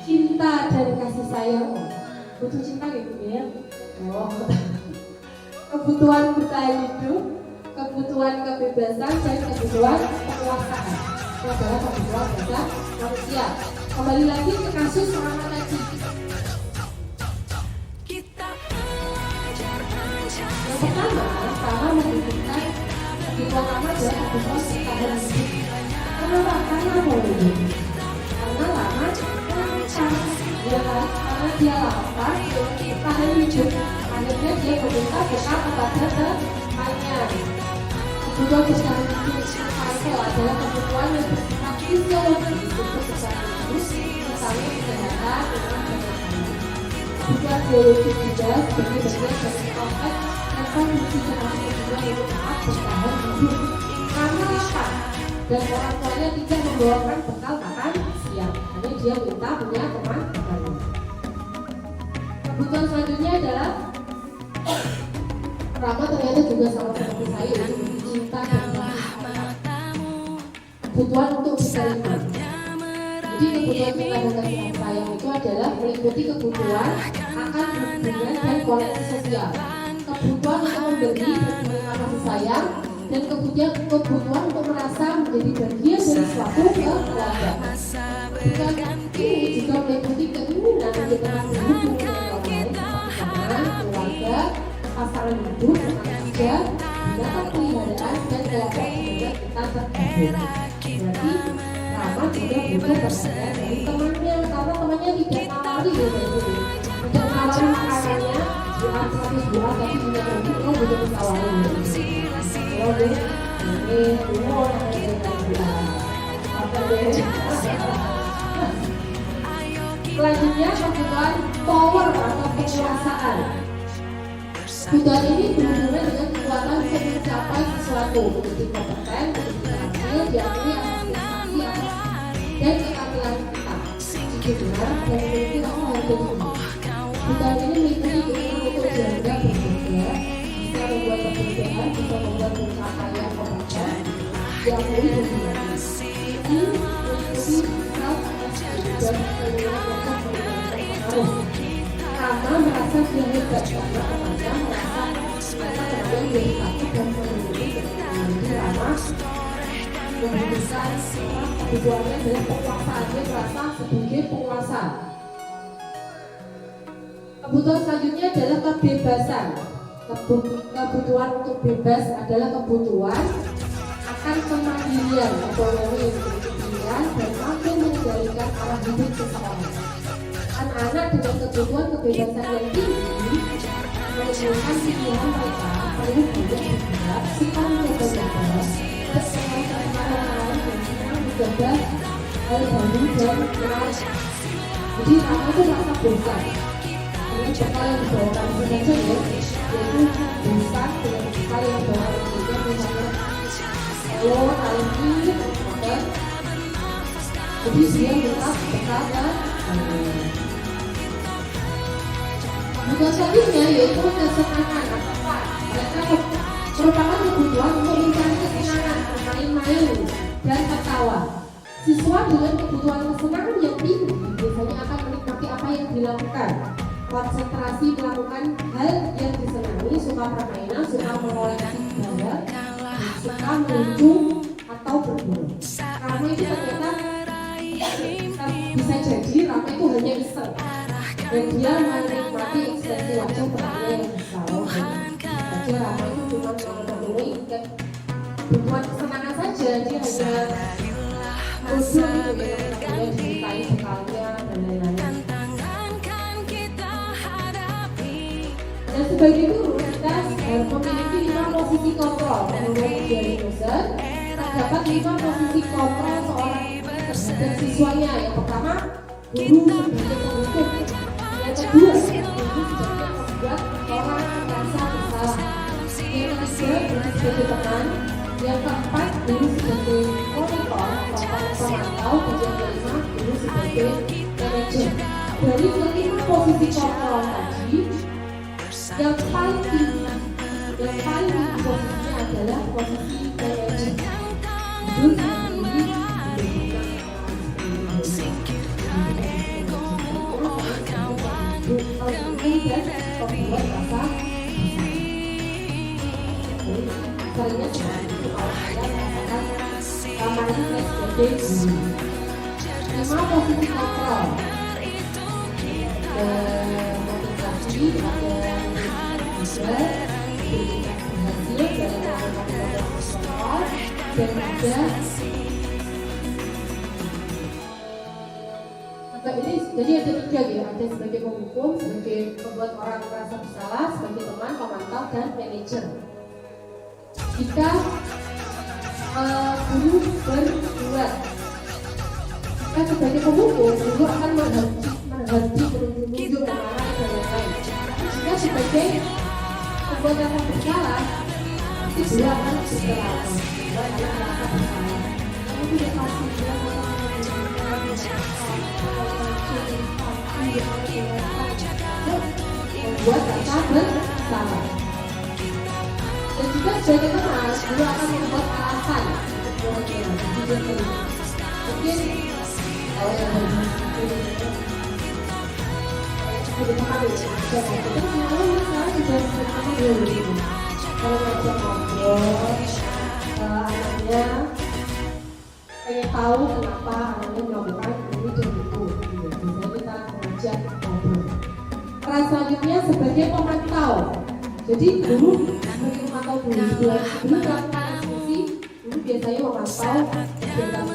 Speaker 1: cinta dan kasih sayang. Butuh cinta gitu ya. Kebutuhan bertahan hidup, kebutuhan kebebasan dan kebutuhan penguasaan. Itu adalah kebutuhan dasar manusia. Kembali lagi ke kasus Rama tadi. Yang pertama, Rama membutuhkan kebutuhan Rama adalah kebutuhan bertahan hidup. Kenapa? Karena apa ini? Karena Rama melakukan, karena dia lapar, bertahan hidup. Akhirnya dia meminta bekal kepada temannya. Kebutuhan bertahan hidup itu adalah kebutuhan yang bersifat fisiologis untuk bertahan hidup, misalnya kesehatan, kebutuhan biologis juga sebagai bagian dari konteks dan kondisi termasuk kebutuhan yang tetap bertahan hidup karena lapar dan orang tuanya tidak membawakan bekal makan siang. Hanya dia minta punya teman baru. Kebutuhan selanjutnya adalah Rama ternyata juga sama seperti saya cinta dan kebutuhan untuk diterima. Jadi kebutuhan cinta dan kasih sayang itu adalah meliputi kebutuhan akan hubungan dan koneksi sosial, kebutuhan untuk memberi berhubungan kasih sayang, dan kebutuhan untuk merasa menjadi bagian dari suatu keluarga. Kebutuhan ini juga meliputi keinginan untuk tetap berhubung dengan orang lain seperti teman, keluarga, pasangan hidup, teman kerja, binatang peliharaan, dan kelompok dengan kita tergabung. Berarti Rama juga butuh perhatian dari temannya karena temannya tidak nawari ya dari tidak nawari makanannya bukan 100 buah tapi punya produk lo butuh ditawarin kalau deh ini umur selanjutnya kebutuhan power atau kekuasaan. Kebutuhan ini berhubungan dengan kekuatan untuk mencapai sesuatu, menjadi kompeten, menjadi berhasil, diakui atas prestasi dan keterampilan kita. Jujur dan memiliki harga diri. Kebutuhan ini meliputi keinginan untuk jaga berbeda, bisa membuat perbedaan, bisa membuat pencapaian kompeten, diakui dan berhasil. Ini meliputi self-esteem dan keinginan untuk memberikan pengaruh. Rama merasa dia hebat karena temannya merasa temannya menjadi takut dan memiliki kepentingan. Rama membutuhkan kebutuhannya adalah penguasaan. Dia merasa sebagai penguasa. Kebutuhan selanjutnya adalah kebebasan. Kebutuhan untuk bebas adalah kebutuhan akan kemandirian atau yang memiliki pilihan dan mampu mengendalikan arah hidup seseorang. Anak-anak dengan kebutuhan kebebasan yang tinggi menunjukkan pilihan mereka perlu banyak bergerak, suka mencoba-coba, bersenang-senang orang-orang dan senang mencoba hal baru dan menarik. Jadi Rama itu rasa bosan dengan bekal yang dibawakan saja ya, yaitu bosan dengan bekal yang dibawakan juga misalnya kalau kali ini dan jadi dia tetap bekal dan kebutuhan selanjutnya yaitu kesenangan atau fun. Mereka merupakan kebutuhan untuk mencari kesenangan, bermain-main, dan tertawa. Siswa dengan kebutuhan kesenangan yang tinggi biasanya akan menikmati apa yang dilakukan, konsentrasi melakukan hal yang disenangi, suka permainan, suka mengoleksi barang, suka meluncur atau berburu. Rama itu ternyata bisa jadi Rama itu hanya iseng. Dan dia menikmati ekspresi wajah temannya yang bersalah saja Rama itu cuma memenuhi kebutuhan kesenangan saja. Dia hanya rusuh gitu ya, kemudian dimintai bekalnya dan lain-lain. Dan sebagai guru kita memiliki 5 posisi kontrol. Menurut Jerry Moser terdapat 5 posisi kontrol seorang terhadap siswanya. Yang pertama, guru sebagai penghukum. Yang kedua, guru sebagai membuat orang merasa bersalah. Yang ketiga, guru sebagai teman. Yang keempat, guru sebagai monitor atau pemantau. Dan yang kelima, guru sebagai manajer. Dari kelima posisi kontrol tadi, yang paling tinggi posisinya adalah posisi manajer. Guru dan membuat rasa seringnya seperti itu kalau saya merasakan kamarnya sebagai guru. Yang pertama posisi kontrol. Ada motivasi, ada juga berhasil dalam melakukan kontrol, dan ada ini. Jadi ada tiga ya, ada sebagai penghukum, sebagai pembuat orang merasa bersalah, sebagai teman, pemantau, dan manajer. Jika guru berbuat, maka sebagai penghukum, guru akan menghenti menunjuk melarang dan lain-lain. Jika sebagai pembuat rasa bersalah, pasti guru akan bersalah. Guru akan merasa bersalah. Kamu tidak pasti membuat rasa bersalah. Dan juga sebagai teman, guru akan membuat alasan untuk mungkin kalau yang kalau anaknya pengen tahu kenapa anaknya melakukan ini dan itu, biasanya kita mengajak ngobrol. Peran selanjutnya sebagai pemantau. Jadi guru sebagai pemantau guru melakukan diskusi, guru biasanya memantau kegiatan.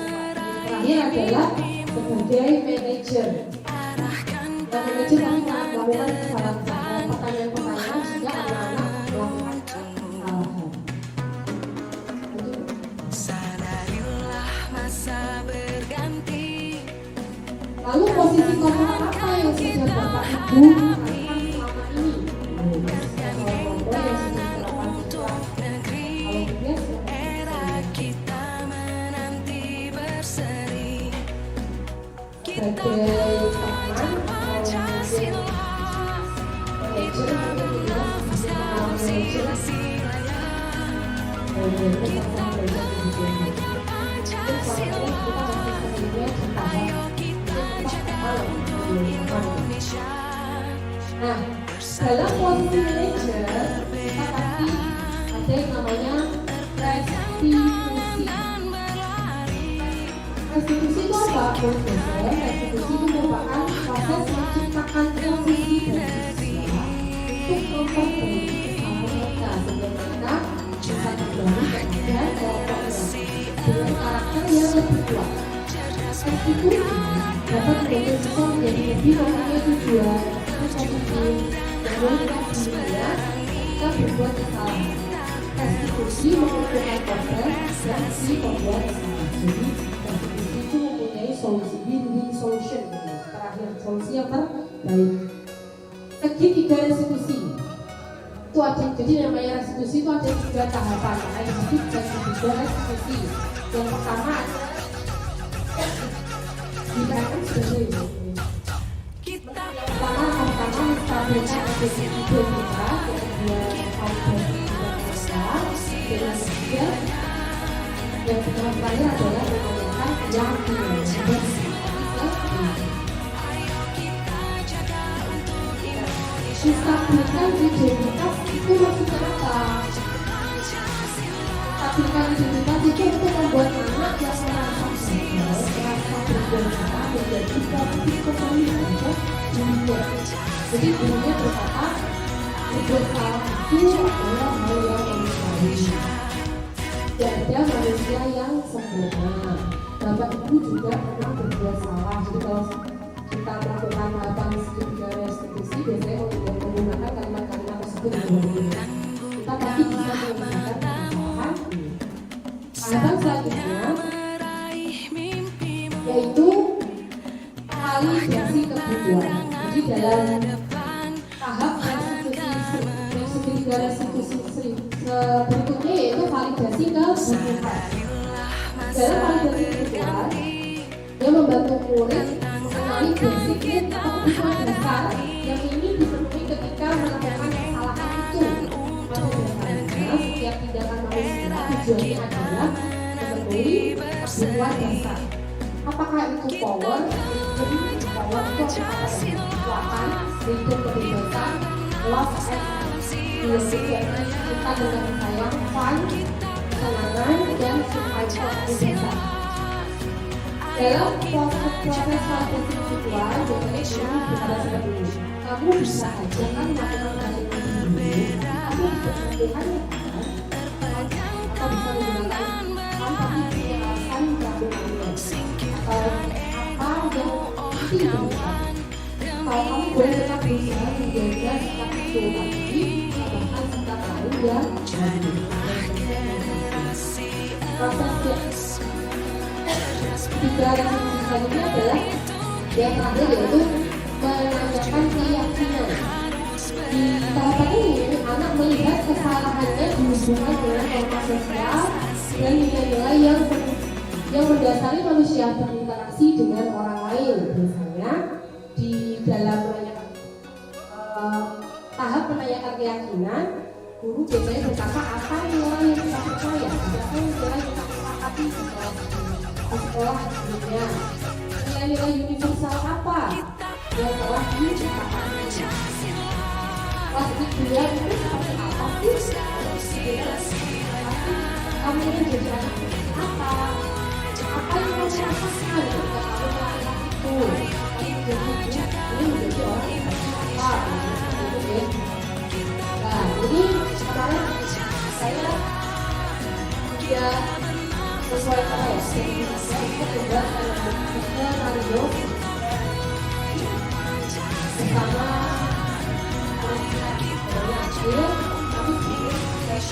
Speaker 1: Terakhir adalah sebagai manajer. Dan manajer kami melakukan pertanyaan-pertanyaan jika anak-anak melakukan kesalahan. Lalu posisi kontrol apa yang sudah Bapak Ibu lakukan selama ini? Sebagai teman Nah, dalam posisi manajer kita pasti ada yang namanya restitusi. Restitusi itu apa? Restitusi itu merupakan proses menciptakan posisi dan sosial untuk memperbaiki kesalahan mereka sehingga mereka bisa kembali kepada kelompoknya dengan karakter yang lebih kuat. Restitusi dapat membantu kita menjadi lebih mempunyai tujuan positif dan motivasi dirinya ketika berbuat kesalahan. Restitusi membutuhkan proses dan si pembuat kesalahan. Jadi restitusi itu mempunyai solusi win-win solution. Terakhir solusi yang terbaik. Segitiga restitusi itu ada. Jadi namanya restitusi itu ada 3 tahapan. Ada segitiga restitusi. Yang pertama diberikan sebagai pertama menstabilkan efisiensi kita, kedua yang terakhir adalah menanyakan yang menstabilkan identitas itu maksudnya apa? Menstabilkan identitas itu untuk membuat anak yang merasa berdosa menjadi positif kembali untuk dirinya. Jadi gurunya berkata berbuat salah itu adalah hal yang manusiawi. Tidak ada manusia yang sempurna. Bapak Ibu juga pernah berbuat salah. Jadi kalau kita melakukan tahapan segitiga restitusi, biasanya menggunakan kalimat-kalimat tersebut kita pasti bisa menggunakan kesalahan. Tahapan selanjutnya yaitu validasi kebutuhan. Jadi dalam tahap restitusi berikutnya yaitu validasi kebutuhan. Dalam validasi kebutuhan, dia membantu murid mengenali basic need atau kebutuhan dasar yang ingin dipenuhi ketika melakukan kesalahan itu. Pada dasarnya, setiap tindakan manusia tujuannya adalah memenuhi kebutuhan dasar. Apakah itu power? Jadi power itu kekuatan, hidup kebebasan, love and kita dengan sayang, fun, kesenangan, dan survival kebebasan. Dalam proses validasi virtual, biasanya guru berkata seperti ini. Kamu bisa aja kan melakukan hal ini, kamu bisa melakukan kamu bisa menggunakan tanpa penjelasan kamu atau apa yang tidak. Kalau kamu boleh tetap berusaha menjaga sikap itu tadi, bahkan sikap lain yang proses tiga yang selanjutnya adalah yang terakhir yaitu menanyakan keyakinan. Di tahapan ini anak melihat kesalahannya dihubungkan dengan norma sosial dan nilai-nilai yang mendasari manusia berinteraksi dengan orang lain. Misalnya di dalam menanyakan tahap menanyakan keyakinan, guru biasanya berkata apa nilai yang kita percaya, apa nilai yang kita sepakati sekolah sebelumnya, nilai-nilai universal apa yang telah disepakati. Kelas kedua itu seperti apa sih? Kamu ini jadi anak apa? Apa yang kamu rasakan ketika kamu melakukan itu? Ini menjadi orang yang apa? Nah, ini sekarang saya sudah sesuai apa ya? Saya coba Mario bersama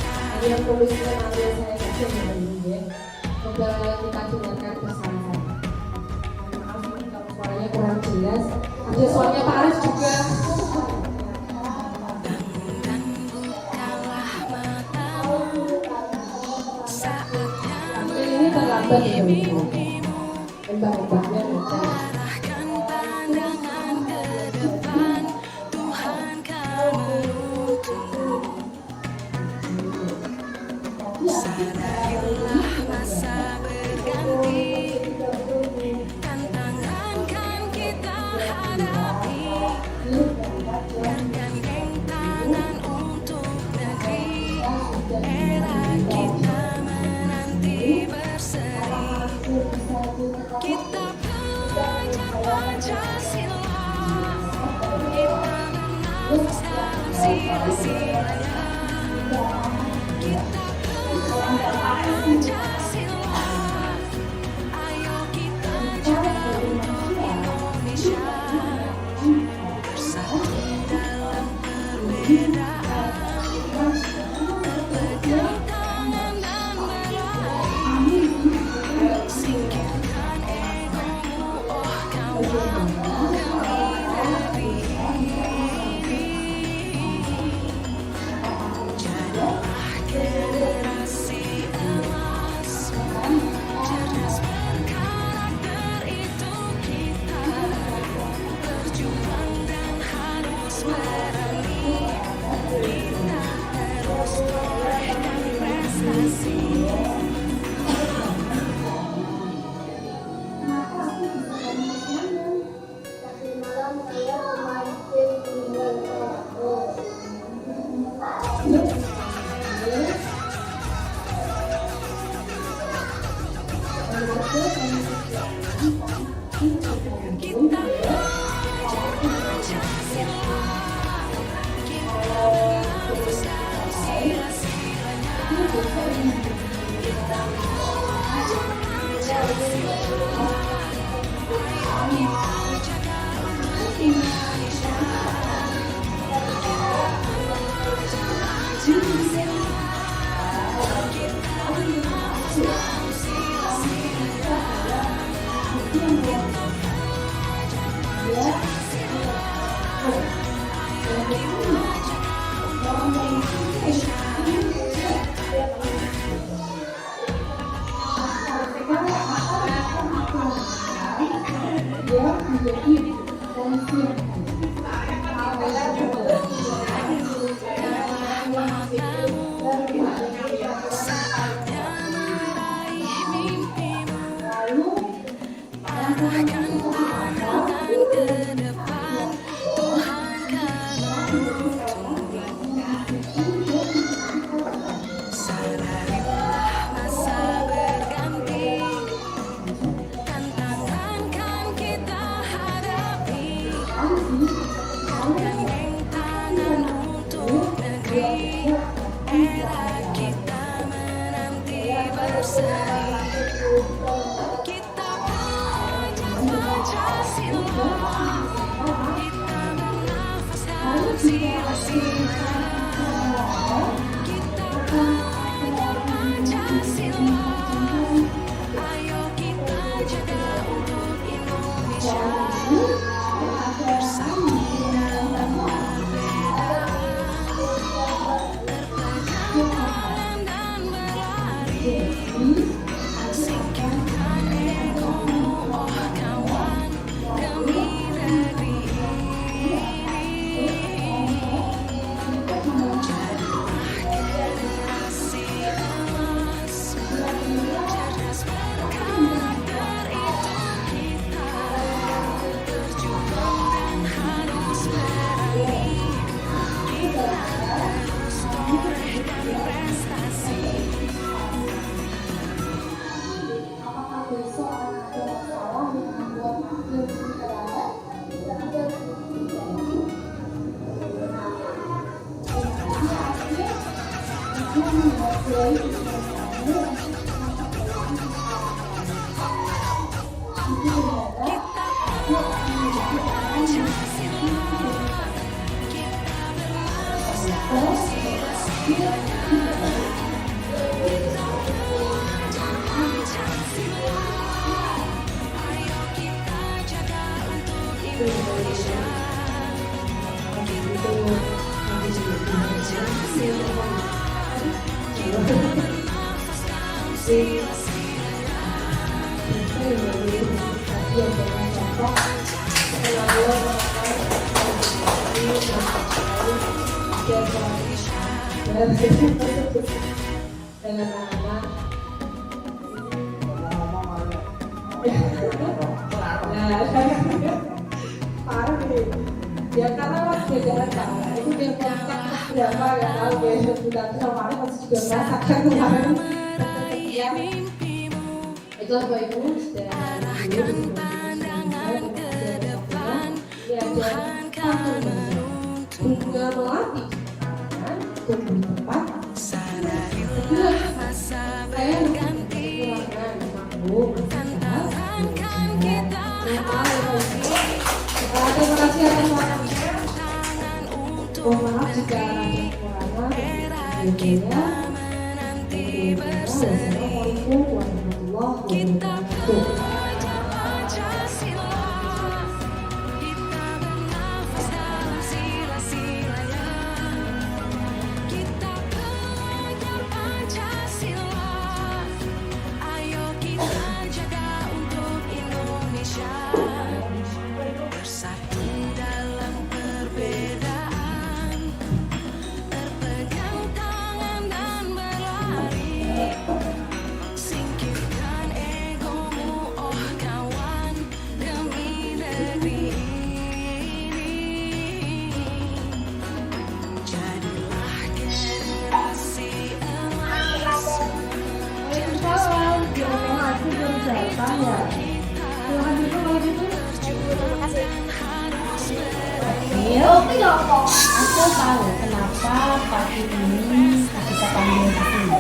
Speaker 1: ada yang tuliskan Mario saya baca ya. Coba kita dengarkan bersama-sama. Maaf kalau suaranya kurang jelas. Ada suaranya Pak Aris juga. Ini terlambat ya, mbak-mbaknya
Speaker 2: arahkan pandangan ke depan, Tuhan kan menuntun. Sadarilah masa berganti, tantangan kan kita hadapi, gandeng tangan untuk negeri, era kita menanti berseri. Kita belajar Pancasila, kita bernafas dalam sila-silanya. Kita belajar Pancasila, ayo kita jaga Indonesia. Bersatu dalam perbedaan, bergandengan tangan dan meraih. Singkirkan egomu, oh kamu menghindari. Jadilah generasi emas, cerdas berkarakter itu kita. Berjuang dan harus berani, kita terus torehkan prestasi. Kita belajar Pancasila, kita bernafas dalam sila-silanya. Kita belajar Pancasila, ayo kita jaga Indonesia. Kita belajar Pancasila, kita bernafas dalam sila-silanya. Saatnya meraih mimpimu, arahkan pandangan ke depan, Tuhan kan menuntun. Sadarilah masa berganti, tantangan
Speaker 1: dengan anak-anak. Parah nih. Ya karena waktu jalan itu dia kontak berapa ya tahu dia sudah kemarin masih juga merasakan kemarin. Itu apa ibu dan ibu bunga melati tumbuh tepat segera saya kekurangan makhluk terima kasih atas waktunya. Maaf jika ada kekurangan videonya. Wassalamualaikum warahmatullahi wabarakatuh.
Speaker 3: Aku tahu kenapa pagi ini kita panggil ke sini.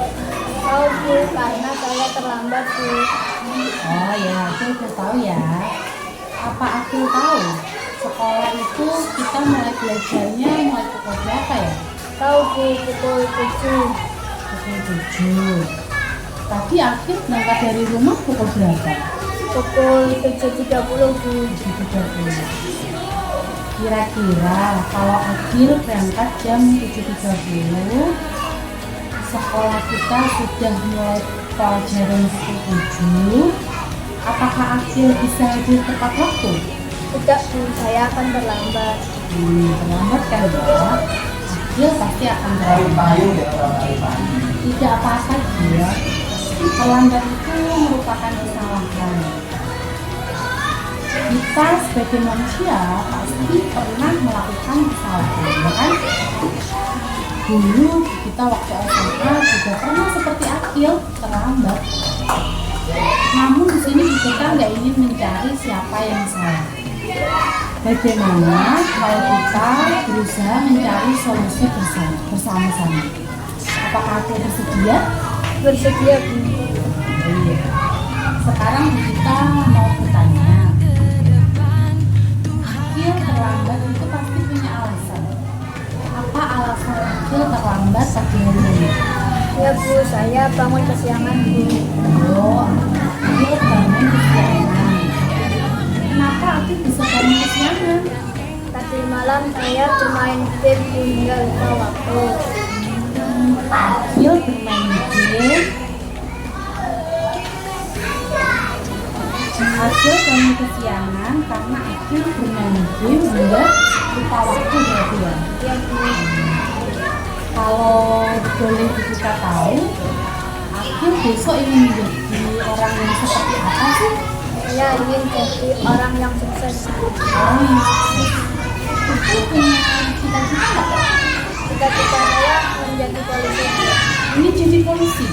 Speaker 6: Tahu Bu, karena saya terlambat Bu.
Speaker 3: Oh ya, aku tahu ya. Apa aku tahu sekolah itu kita mulai belajarnya mulai pukul berapa ya?
Speaker 6: Tahu Bu, pukul 7.
Speaker 3: Pukul 7. Tadi Akhil berangkat dari rumah pukul berapa?
Speaker 6: Pukul 7.30 Bu.
Speaker 3: 7.30. Kira-kira kalau Akhil berangkat jam 7.30, sekolah kita sudah mulai pelajaran pukul 7. Apakah Akhil bisa hadir tepat waktu?
Speaker 6: Tidak Bu, saya akan terlambat.
Speaker 3: Terlambat kan ya? Akhil pasti akan terlambat. Tidak apa-apa dia. Terlambat itu merupakan kesalahan. Kita sebagai manusia pasti pernah melakukan kesalahan, ya kan? Dulu kita waktu SMA juga pernah seperti Akhil terlambat. Namun di sini kita nggak ingin mencari siapa yang salah. Bagaimana kalau kita berusaha mencari solusi bersama-sama? Apakah Akhil bersedia?
Speaker 6: Bersedia Bu.
Speaker 3: Iya. Sekarang kita mau bertanya. Akhil terlambat itu pasti punya alasan. Apa alasan Akhil terlambat pagi hari ini?
Speaker 6: Ya Bu, saya bangun kesiangan Bu.
Speaker 3: Oh, Akhil bangun kesiangan. Kenapa Akhil bisa bangun kesiangan?
Speaker 6: Tadi malam saya bermain game hingga lupa waktu.
Speaker 3: Akhil bermain game. Akhil bangun kesiangan karena Akhil bermain game hingga lupa waktu berarti ya.
Speaker 6: Ya Bu.
Speaker 3: Kalau boleh kita tahu, Akhil besok ingin menjadi orang yang seperti apa sih?
Speaker 6: Saya ingin jadi orang yang sukses.
Speaker 3: Orang yang sukses. Itu punya cita-cita nggak?
Speaker 6: Cita-cita saya menjadi polisi.
Speaker 3: Ingin jadi polisi.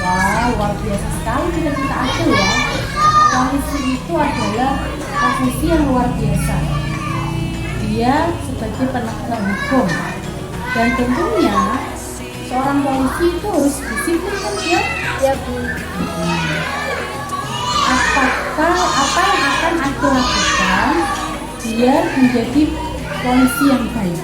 Speaker 3: Wah, luar biasa sekali cita-cita Akhil ya. Polisi itu adalah profesi yang luar biasa. Dia sebagai penegak hukum. Dan tentunya seorang polisi itu harus disiplin kan ya?
Speaker 6: Ya Bu.
Speaker 3: Apakah apa yang akan aku lakukan biar menjadi polisi yang baik?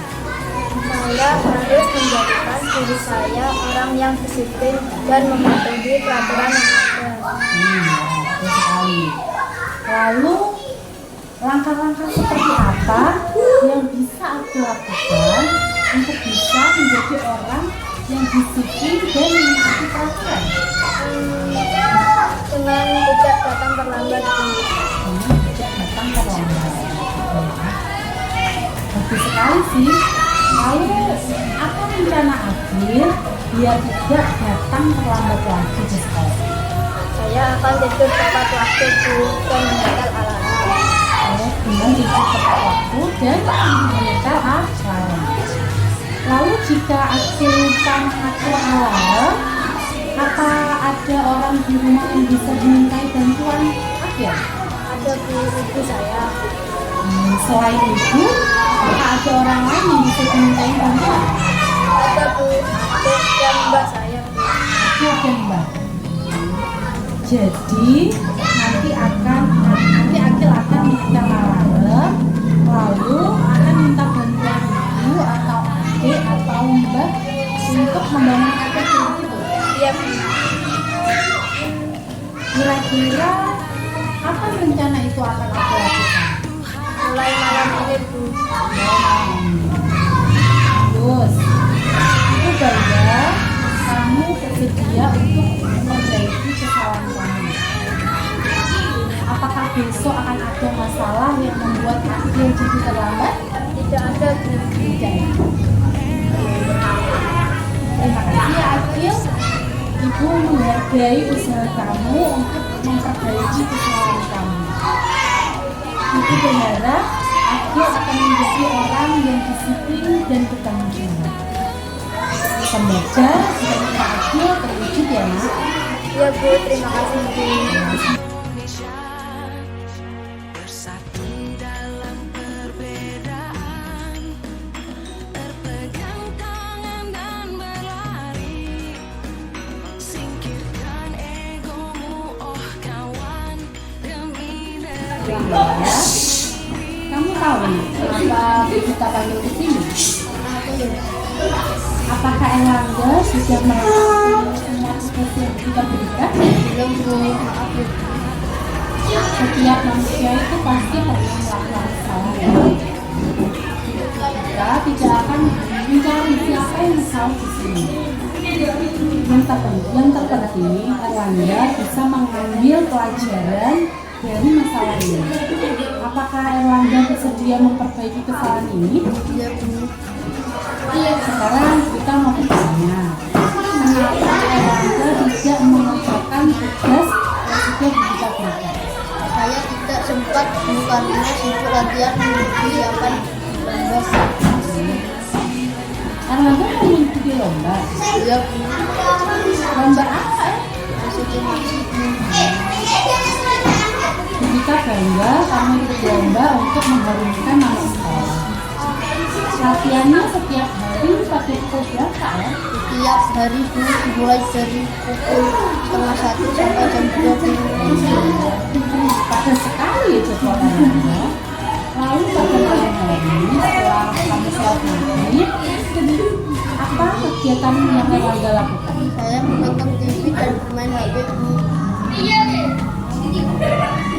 Speaker 6: Saya harus menjadikan diri saya orang yang disiplin dan mematuhi peraturan yang ada.
Speaker 3: Betul sekali. Lalu langkah-langkah seperti apa yang bisa aku lakukan untuk bisa menjadi orang yang disiplin dan mengikuti peraturan?
Speaker 6: Dengan tidak datang terlambat Bu.
Speaker 3: Tidak datang terlambat. Bagus sekali sih. Lalu apa rencana akhir biar tidak datang terlambat lagi ke sekolah?
Speaker 6: Saya akan tidur tepat waktu Bu dan menyetel alarm.
Speaker 3: Dengan tidur tepat waktu dan menyetel alarm. Lalu jika aku lupa mengatur alarm, apa ada orang di rumah yang bisa dimintai bantuan akhir?
Speaker 6: Ada Bu, ibu saya.
Speaker 3: Selain itu, apakah ada orang lain yang bisa dimintai bantuan?
Speaker 6: Ada Bu, adik dan mbak saya Bu.
Speaker 3: Aku dan Mbak. Jadi nanti Akil akan menyetel alarm, lalu akan minta bantuan ibu atau adik atau Mbak untuk membangun Akil itu.
Speaker 6: Iya Bu.
Speaker 3: Kira-kira apa rencana itu akan aku lakukan?
Speaker 6: Mulai malam ini Bu.
Speaker 3: Terus, aku bangga kamu bersedia untuk memperbaiki kesalahan kamu. Apakah besok akan ada masalah yang membuat Akil jadi terlambat?
Speaker 6: Tidak ada Bu.
Speaker 3: Tidak. Terima kasih ya Akil. Ibu menghargai usaha kamu untuk memperbaiki kesalahan kamu. Ibu berharap Akil akan menjadi orang yang disiplin dan bertanggung jawab. Semoga cita-cita Akil terwujud ya Nak.
Speaker 6: Iya Bu, terima kasih Bu.
Speaker 2: Indonesia bersatu dalam perbedaan, berpegang tangan dan berlari, singkirkan egomu oh kawan demi negeri.
Speaker 3: Ya. Kamu tahu nih, kenapa kita panggil ke sini? Apakah Erlangga sudah melakukan semua tugas yang kita berikan?
Speaker 6: Belum Bu, maaf ya.
Speaker 3: Setiap manusia itu pasti pernah melakukan kesalahan. Kita tidak akan mencari siapa yang salah di sini. Yang terpenting Erlangga bisa mengambil pelajaran dari masalah ini. Apakah Erlangga bersedia memperbaiki kesalahan ini?
Speaker 6: Iya Bu.
Speaker 3: Sekarang kita mau bertanya, mengapa Erlangga tidak mengerjakan tugas yang sudah kita berikan?
Speaker 6: Saya tidak sempat Bu karena sibuk latihan persiapan lomba.
Speaker 3: Erlangga mau mengikuti lomba.
Speaker 6: Iya Bu.
Speaker 3: Lomba apa ya?
Speaker 6: Estimasi Bu.
Speaker 3: Kita bangga karena ikut lomba untuk mengharumkan nama sekolah. Latihannya setiap hari pada pukul berapa ya?
Speaker 6: Setiap hari Bu, mulai dari pukul 1:30 sampai jam 20.
Speaker 3: Padat sekali ya jadwal Erlangga. Lalu pada malam hari setelah kamu sholat maghrib, apa kegiatan yang Erlangga lakukan?
Speaker 6: Saya menonton TV dan bermain HP Bu.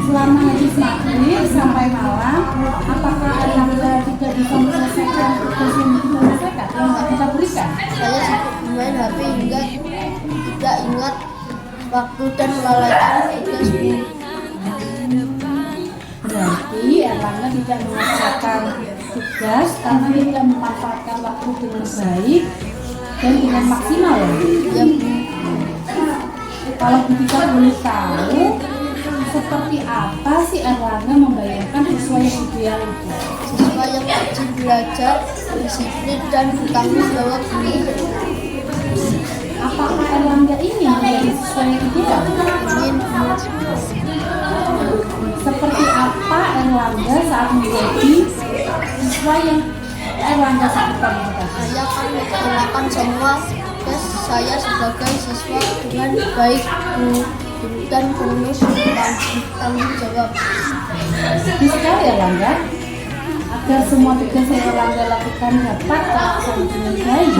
Speaker 3: Selama habis maghrib sampai malam, apakah Erlangga tidak bisa menyelesaikan tugas yang kita selesaikan, yang kita berikan?
Speaker 6: Saya sibuk bermain HP hingga tidak ingat waktu dan melalaikan tugas Bu.
Speaker 3: Berarti Erlangga tidak mengerjakan tugas karena tidak memanfaatkan waktu dengan baik dan dengan maksimal ya?
Speaker 6: Ya Bu.
Speaker 3: Kalau kita boleh tahu, seperti apa sih Erlangga membayangkan siswa yang ideal itu?
Speaker 6: Siswa yang rajin belajar, disiplin dan bertanggung jawab Bu.
Speaker 3: Apakah Erlangga ini menjadi siswa yang ideal?
Speaker 6: Ingin Bu.
Speaker 3: Seperti apa Erlangga saat menjadi siswa yang Erlangga sebutkan itu tadi?
Speaker 6: Saya akan melakukan semua tugas saya sebagai siswa dengan baik dan penuh tanggung jawab.
Speaker 1: Bagus sekali ya Langga. Agar semua tugas yang Erlangga lakukan dapat terlaksana dengan baik,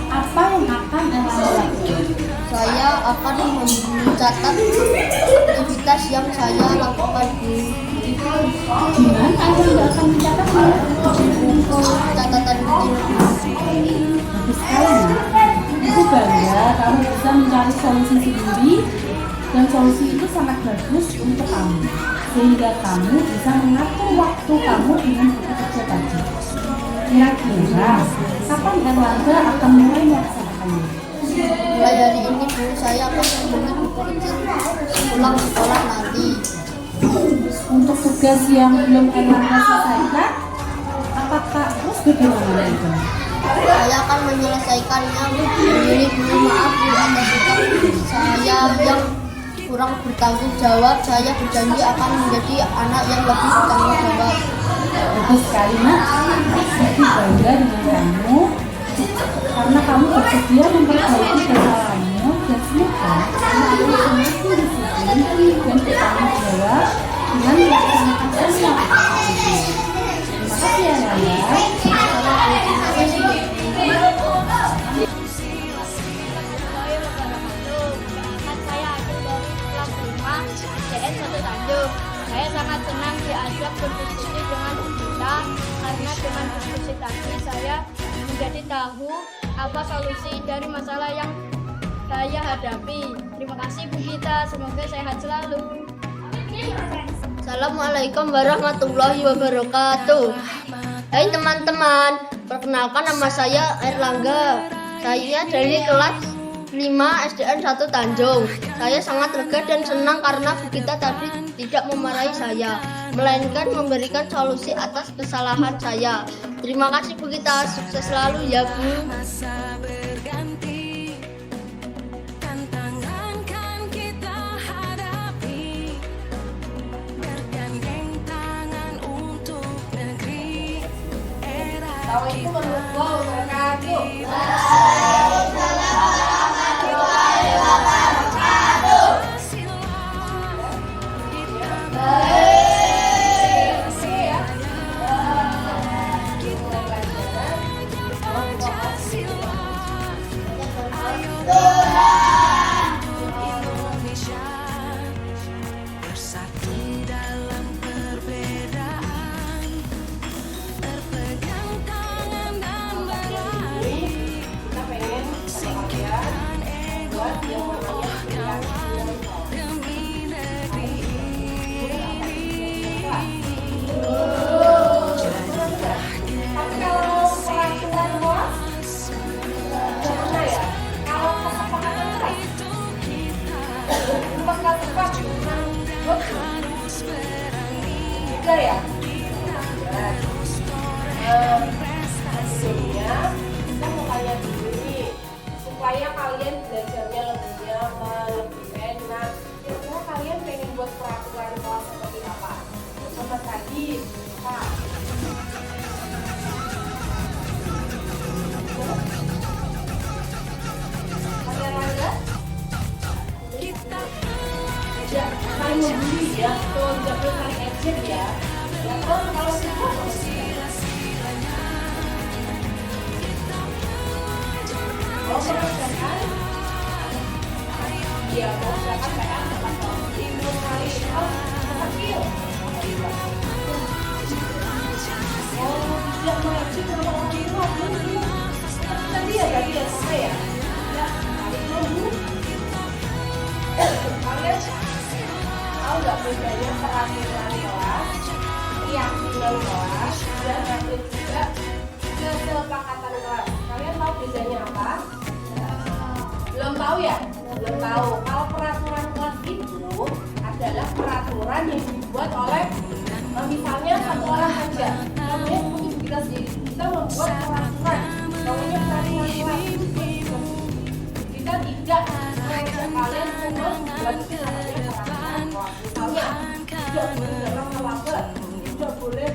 Speaker 1: apa yang akan Erlangga lakukan?
Speaker 6: Saya akan mencatat aktivitas yang saya lakukan di
Speaker 1: Gimana Erlangga akan mencatatnya?
Speaker 6: buku catatan kecil.
Speaker 1: Bagus sekali. Aku bangga kamu bisa mencari solusi sendiri, dan solusi itu sangat bagus untuk kamu, sehingga kamu bisa mengatur waktu kamu dengan buku kerja tadi. Kira-kira kapan Erlangga akan mulai melaksanakannya?
Speaker 6: Mulai hari ini Bu, saya akan membeli buku kecil pulang sekolah nanti.
Speaker 1: Untuk tugas yang belum Erlangga selesaikan, apakah terus bagaimana itu?
Speaker 6: Saya akan menyelesaikannya. Memilih dulu, maaf Bu atas sikap saya yang kurang bertanggung jawab. Saya berjanji akan menjadi anak yang lebih bertanggung jawab.
Speaker 1: Bagus sekali nak, aku bangga dengan kamu karena kamu bersedia memperbaiki kesalahanmu, dan semoga kamu akan semakin disiplin dan bertanggung jawab dengan melaksanakan semua aktivitas. Terima kasih ya Naya.
Speaker 6: Saya Adil dari kelas 5 SDN 1 Tanjung. Saya sangat senang diajak berdiskusi dengan Bu Gita, karena dengan diskusi tadi saya menjadi tahu apa solusi dari masalah yang saya hadapi. Terima kasih Bu Gita, semoga sehat selalu. Assalamualaikum warahmatullahi wabarakatuh. Hai teman-teman, perkenalkan nama saya Erlangga. Saya dari kelas 5 SDN 1 Tanjung. Saya sangat lega dan senang karena Bu Gita tadi tidak memarahi saya, melainkan memberikan solusi atas kesalahan saya. Terima kasih Bu Gita, sukses selalu ya Bu.
Speaker 2: Masa berganti, tantangan kan kita hadapi, bergandeng tangan untuk negeri. Era bersatu dalam perbedaan, berpegang tangan dan berlari, singkirkan ego, oh kawan, demi negeri ini.
Speaker 1: Sebelumnya kita mau tanya dulu nih, supaya kalian belajarnya lebih nyaman, lebih enak. Kira-kira kalian pengen buat peraturan kelas seperti apa? Sama tadi, Pak. Ada Rangga? Ya, saling membuli ya, tuh tidak perlu saling action ya. Ya, kalau kita mau mengerjakan, dia mau mengerjakan PR tepat belum kali kecil. Oh, tidak mengerti sama orang tua belum. Tadi ya berarti ya sama ya. Ya, kali dulu. Kalian tahu nggak bedanya peraturan kelas, keyakinan kelas, dan ada juga kesepakatan kelas. Kalian tahu bedanya apa? Belum tahu ya? Belum tahu. Kalau peraturan kelas itu adalah peraturan yang dibuat oleh misalnya satu orang saja. Namanya seperti kita sendiri. Kita membuat peraturan. Namanya peraturan kelas. Kita tidak mengajak kalian semua membuat peraturan kelas. Misalnya tidak boleh datang terlambat, tidak boleh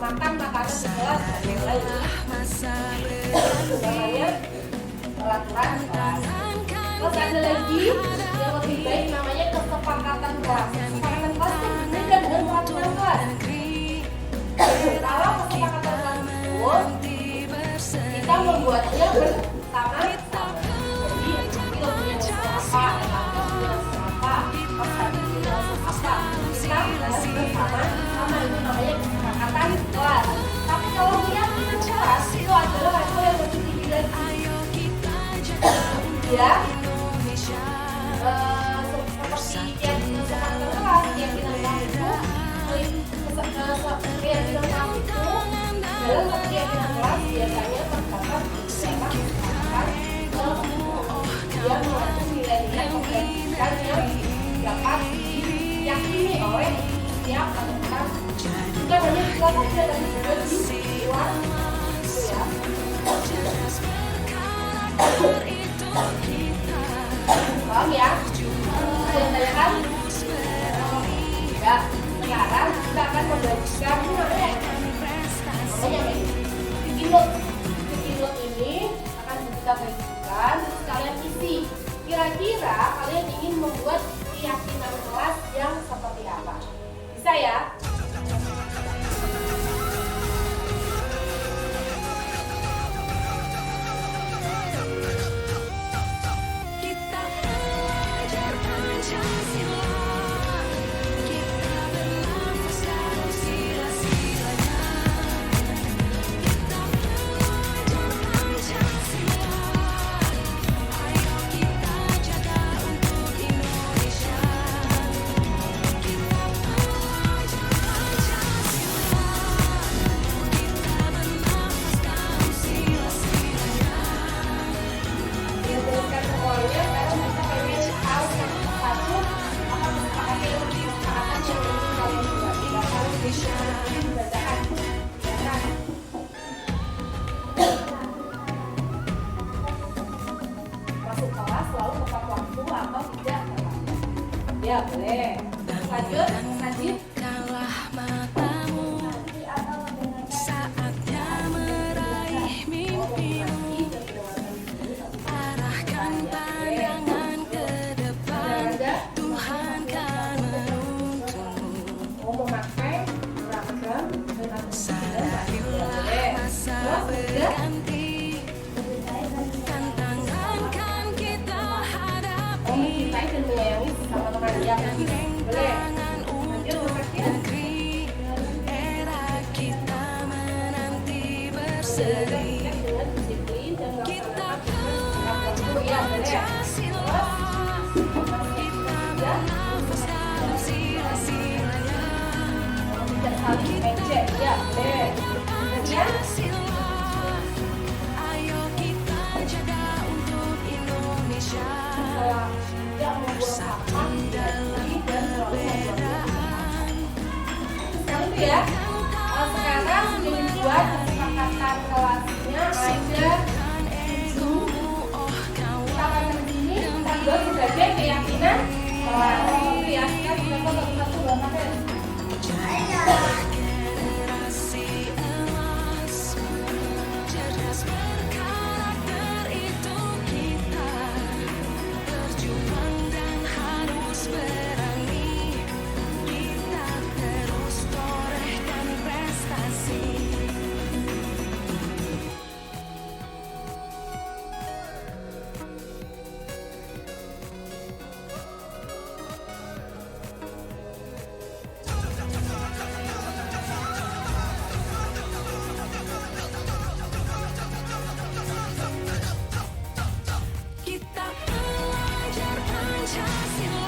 Speaker 1: makan makanan di kelas dan lain-lain. Namanya peraturan kelas. Terus ada lagi yang lebih baik namanya kesepakatan kelas. Kesepakatan kelas itu berbeda dengan peraturan kelas. Kalau kesepakatan kelas itu kita membuatnya bersama-sama. Jadi kita punya usaha apa, apa, kita harus bersama-sama, itu namanya kesepakatan kelas. Tapi kalau keyakinan kelas itu adalah level yang lebih tinggi lagi. Ya, seperti keyakinan kesepakatan kelas, keyakinan kelas itu dalam keyakinan kelas biasanya terdapat beberapa kesepakatan yang mengatur nilai-nilai pendidikan yang dapat diyakini oleh setiap anggota. Bukan hanya di kelas saja, tapi juga di luar itu ya. Paham ya? Ada yang tanyakan? Ya, sekarang kita akan membagikan namanya Wikinot ini akan kita bagikan, terus kalian isi. Kira-kira kalian ingin membuat keyakinan kelas yang seperti apa? Bisa ya?
Speaker 2: Kita belajar Pancasila, kita bernafas dalam sila-silanya. Kita belajar Pancasila, ayo kita jaga untuk Indonesia. Kita belajar Pancasila, kita bernafas dalam sila-silanya.
Speaker 1: Berdasarkan semuanya, sekarang kita pengen tahu satu apa kesepakatan yang ingin kalian buat. Tidak harus dibacakan, ya kan? Masuk kelas selalu tepat waktu atau tidak tepat? Ya boleh. Lanjut, lanjut.
Speaker 2: Bukalah matamu, saatnya meraih mimpimu. Arahkan pandangan ke depan, Tuhan kan menuntunmu.
Speaker 1: Mau memakai seragam dengan
Speaker 2: Sadarilah masa berganti, tantangan kan kita hadapi.
Speaker 1: mencintai dan menyayangi sesama teman yang boleh.
Speaker 2: Tangan untuk negeri, era kita menanti berseri.
Speaker 1: Dengan disiplin dan
Speaker 2: Kita
Speaker 1: ya boleh.
Speaker 2: Pancasila, kita bernafas dalam sila-silanya.
Speaker 1: Tidak saling ejek, ya boleh. Ya.
Speaker 2: Pancasila, ayo kita jaga untuk Indonesia.
Speaker 1: Kalau tidak membuang sampah
Speaker 2: Dalam
Speaker 1: dan
Speaker 2: perbedaan,
Speaker 1: sekarang itu ya. Sekarang sudah dibuat kesepakatan kelasnya ada 7. Kita akan ke sini, kita buat sebagai keyakinan kelas. Itu ya, kita sudah satu-satu bahannya.
Speaker 2: generasi emas, cerdas berkarakter itu kita, berjuang dan harus berani. Kita terus torehkan prestasi. Kita belajar Pancasila,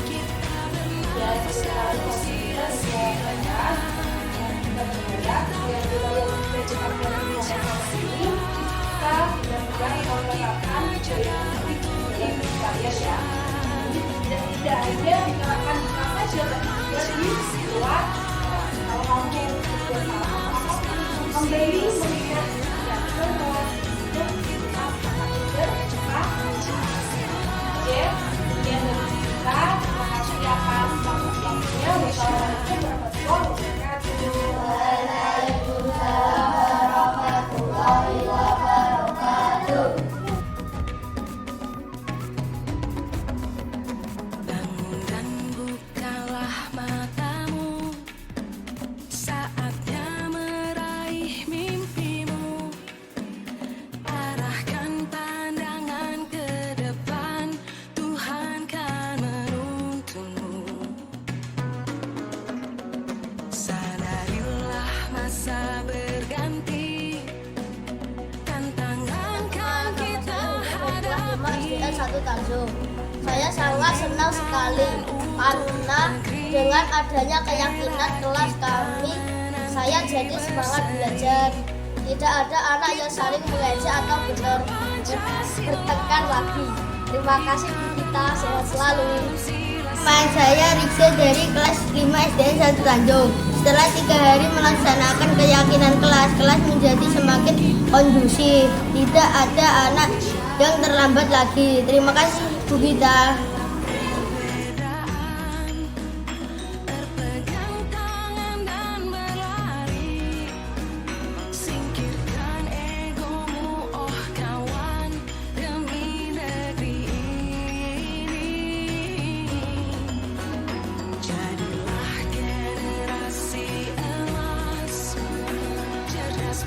Speaker 2: kita bernafas dalam sila-silanya.
Speaker 1: Kita berharap yang dilalui kesepakatan kelas ini kita benar-benar menerapkan yang kalian ya. Dan tidak hanya diterapkan di kelas saja, tapi juga di luar. Kalau kamu sudah salah apa-apa, kembali mengingat keyakinan kelas itu kita akan bercepat. Oke, sekian dari kita. Terima kasih atas waktunya. Wassalamualaikum warahmatullahi wabarakatuh.
Speaker 2: berganti. Tantangan kan kita hadapi.
Speaker 6: SDN 1 Tanjung. Saya sangat senang sekali karena dengan adanya keyakinan kelas kami, saya jadi semangat belajar. Tidak ada anak yang saling mengejek atau bertengkar lagi. Terima kasih Bu Gita, sehat selalu. Nama saya Riksa dari kelas 5 SDN 1 Tanjung. Setelah 3 hari melaksanakan keyakinan kelas menjadi semakin kondusif. Tidak ada anak yang terlambat lagi. Terima kasih Bu Gita.
Speaker 2: Berpegang tangan dan berlari. Singkirkan egomu, oh kawan, demi negeri ini. Jadilah generasi emas, cerdas.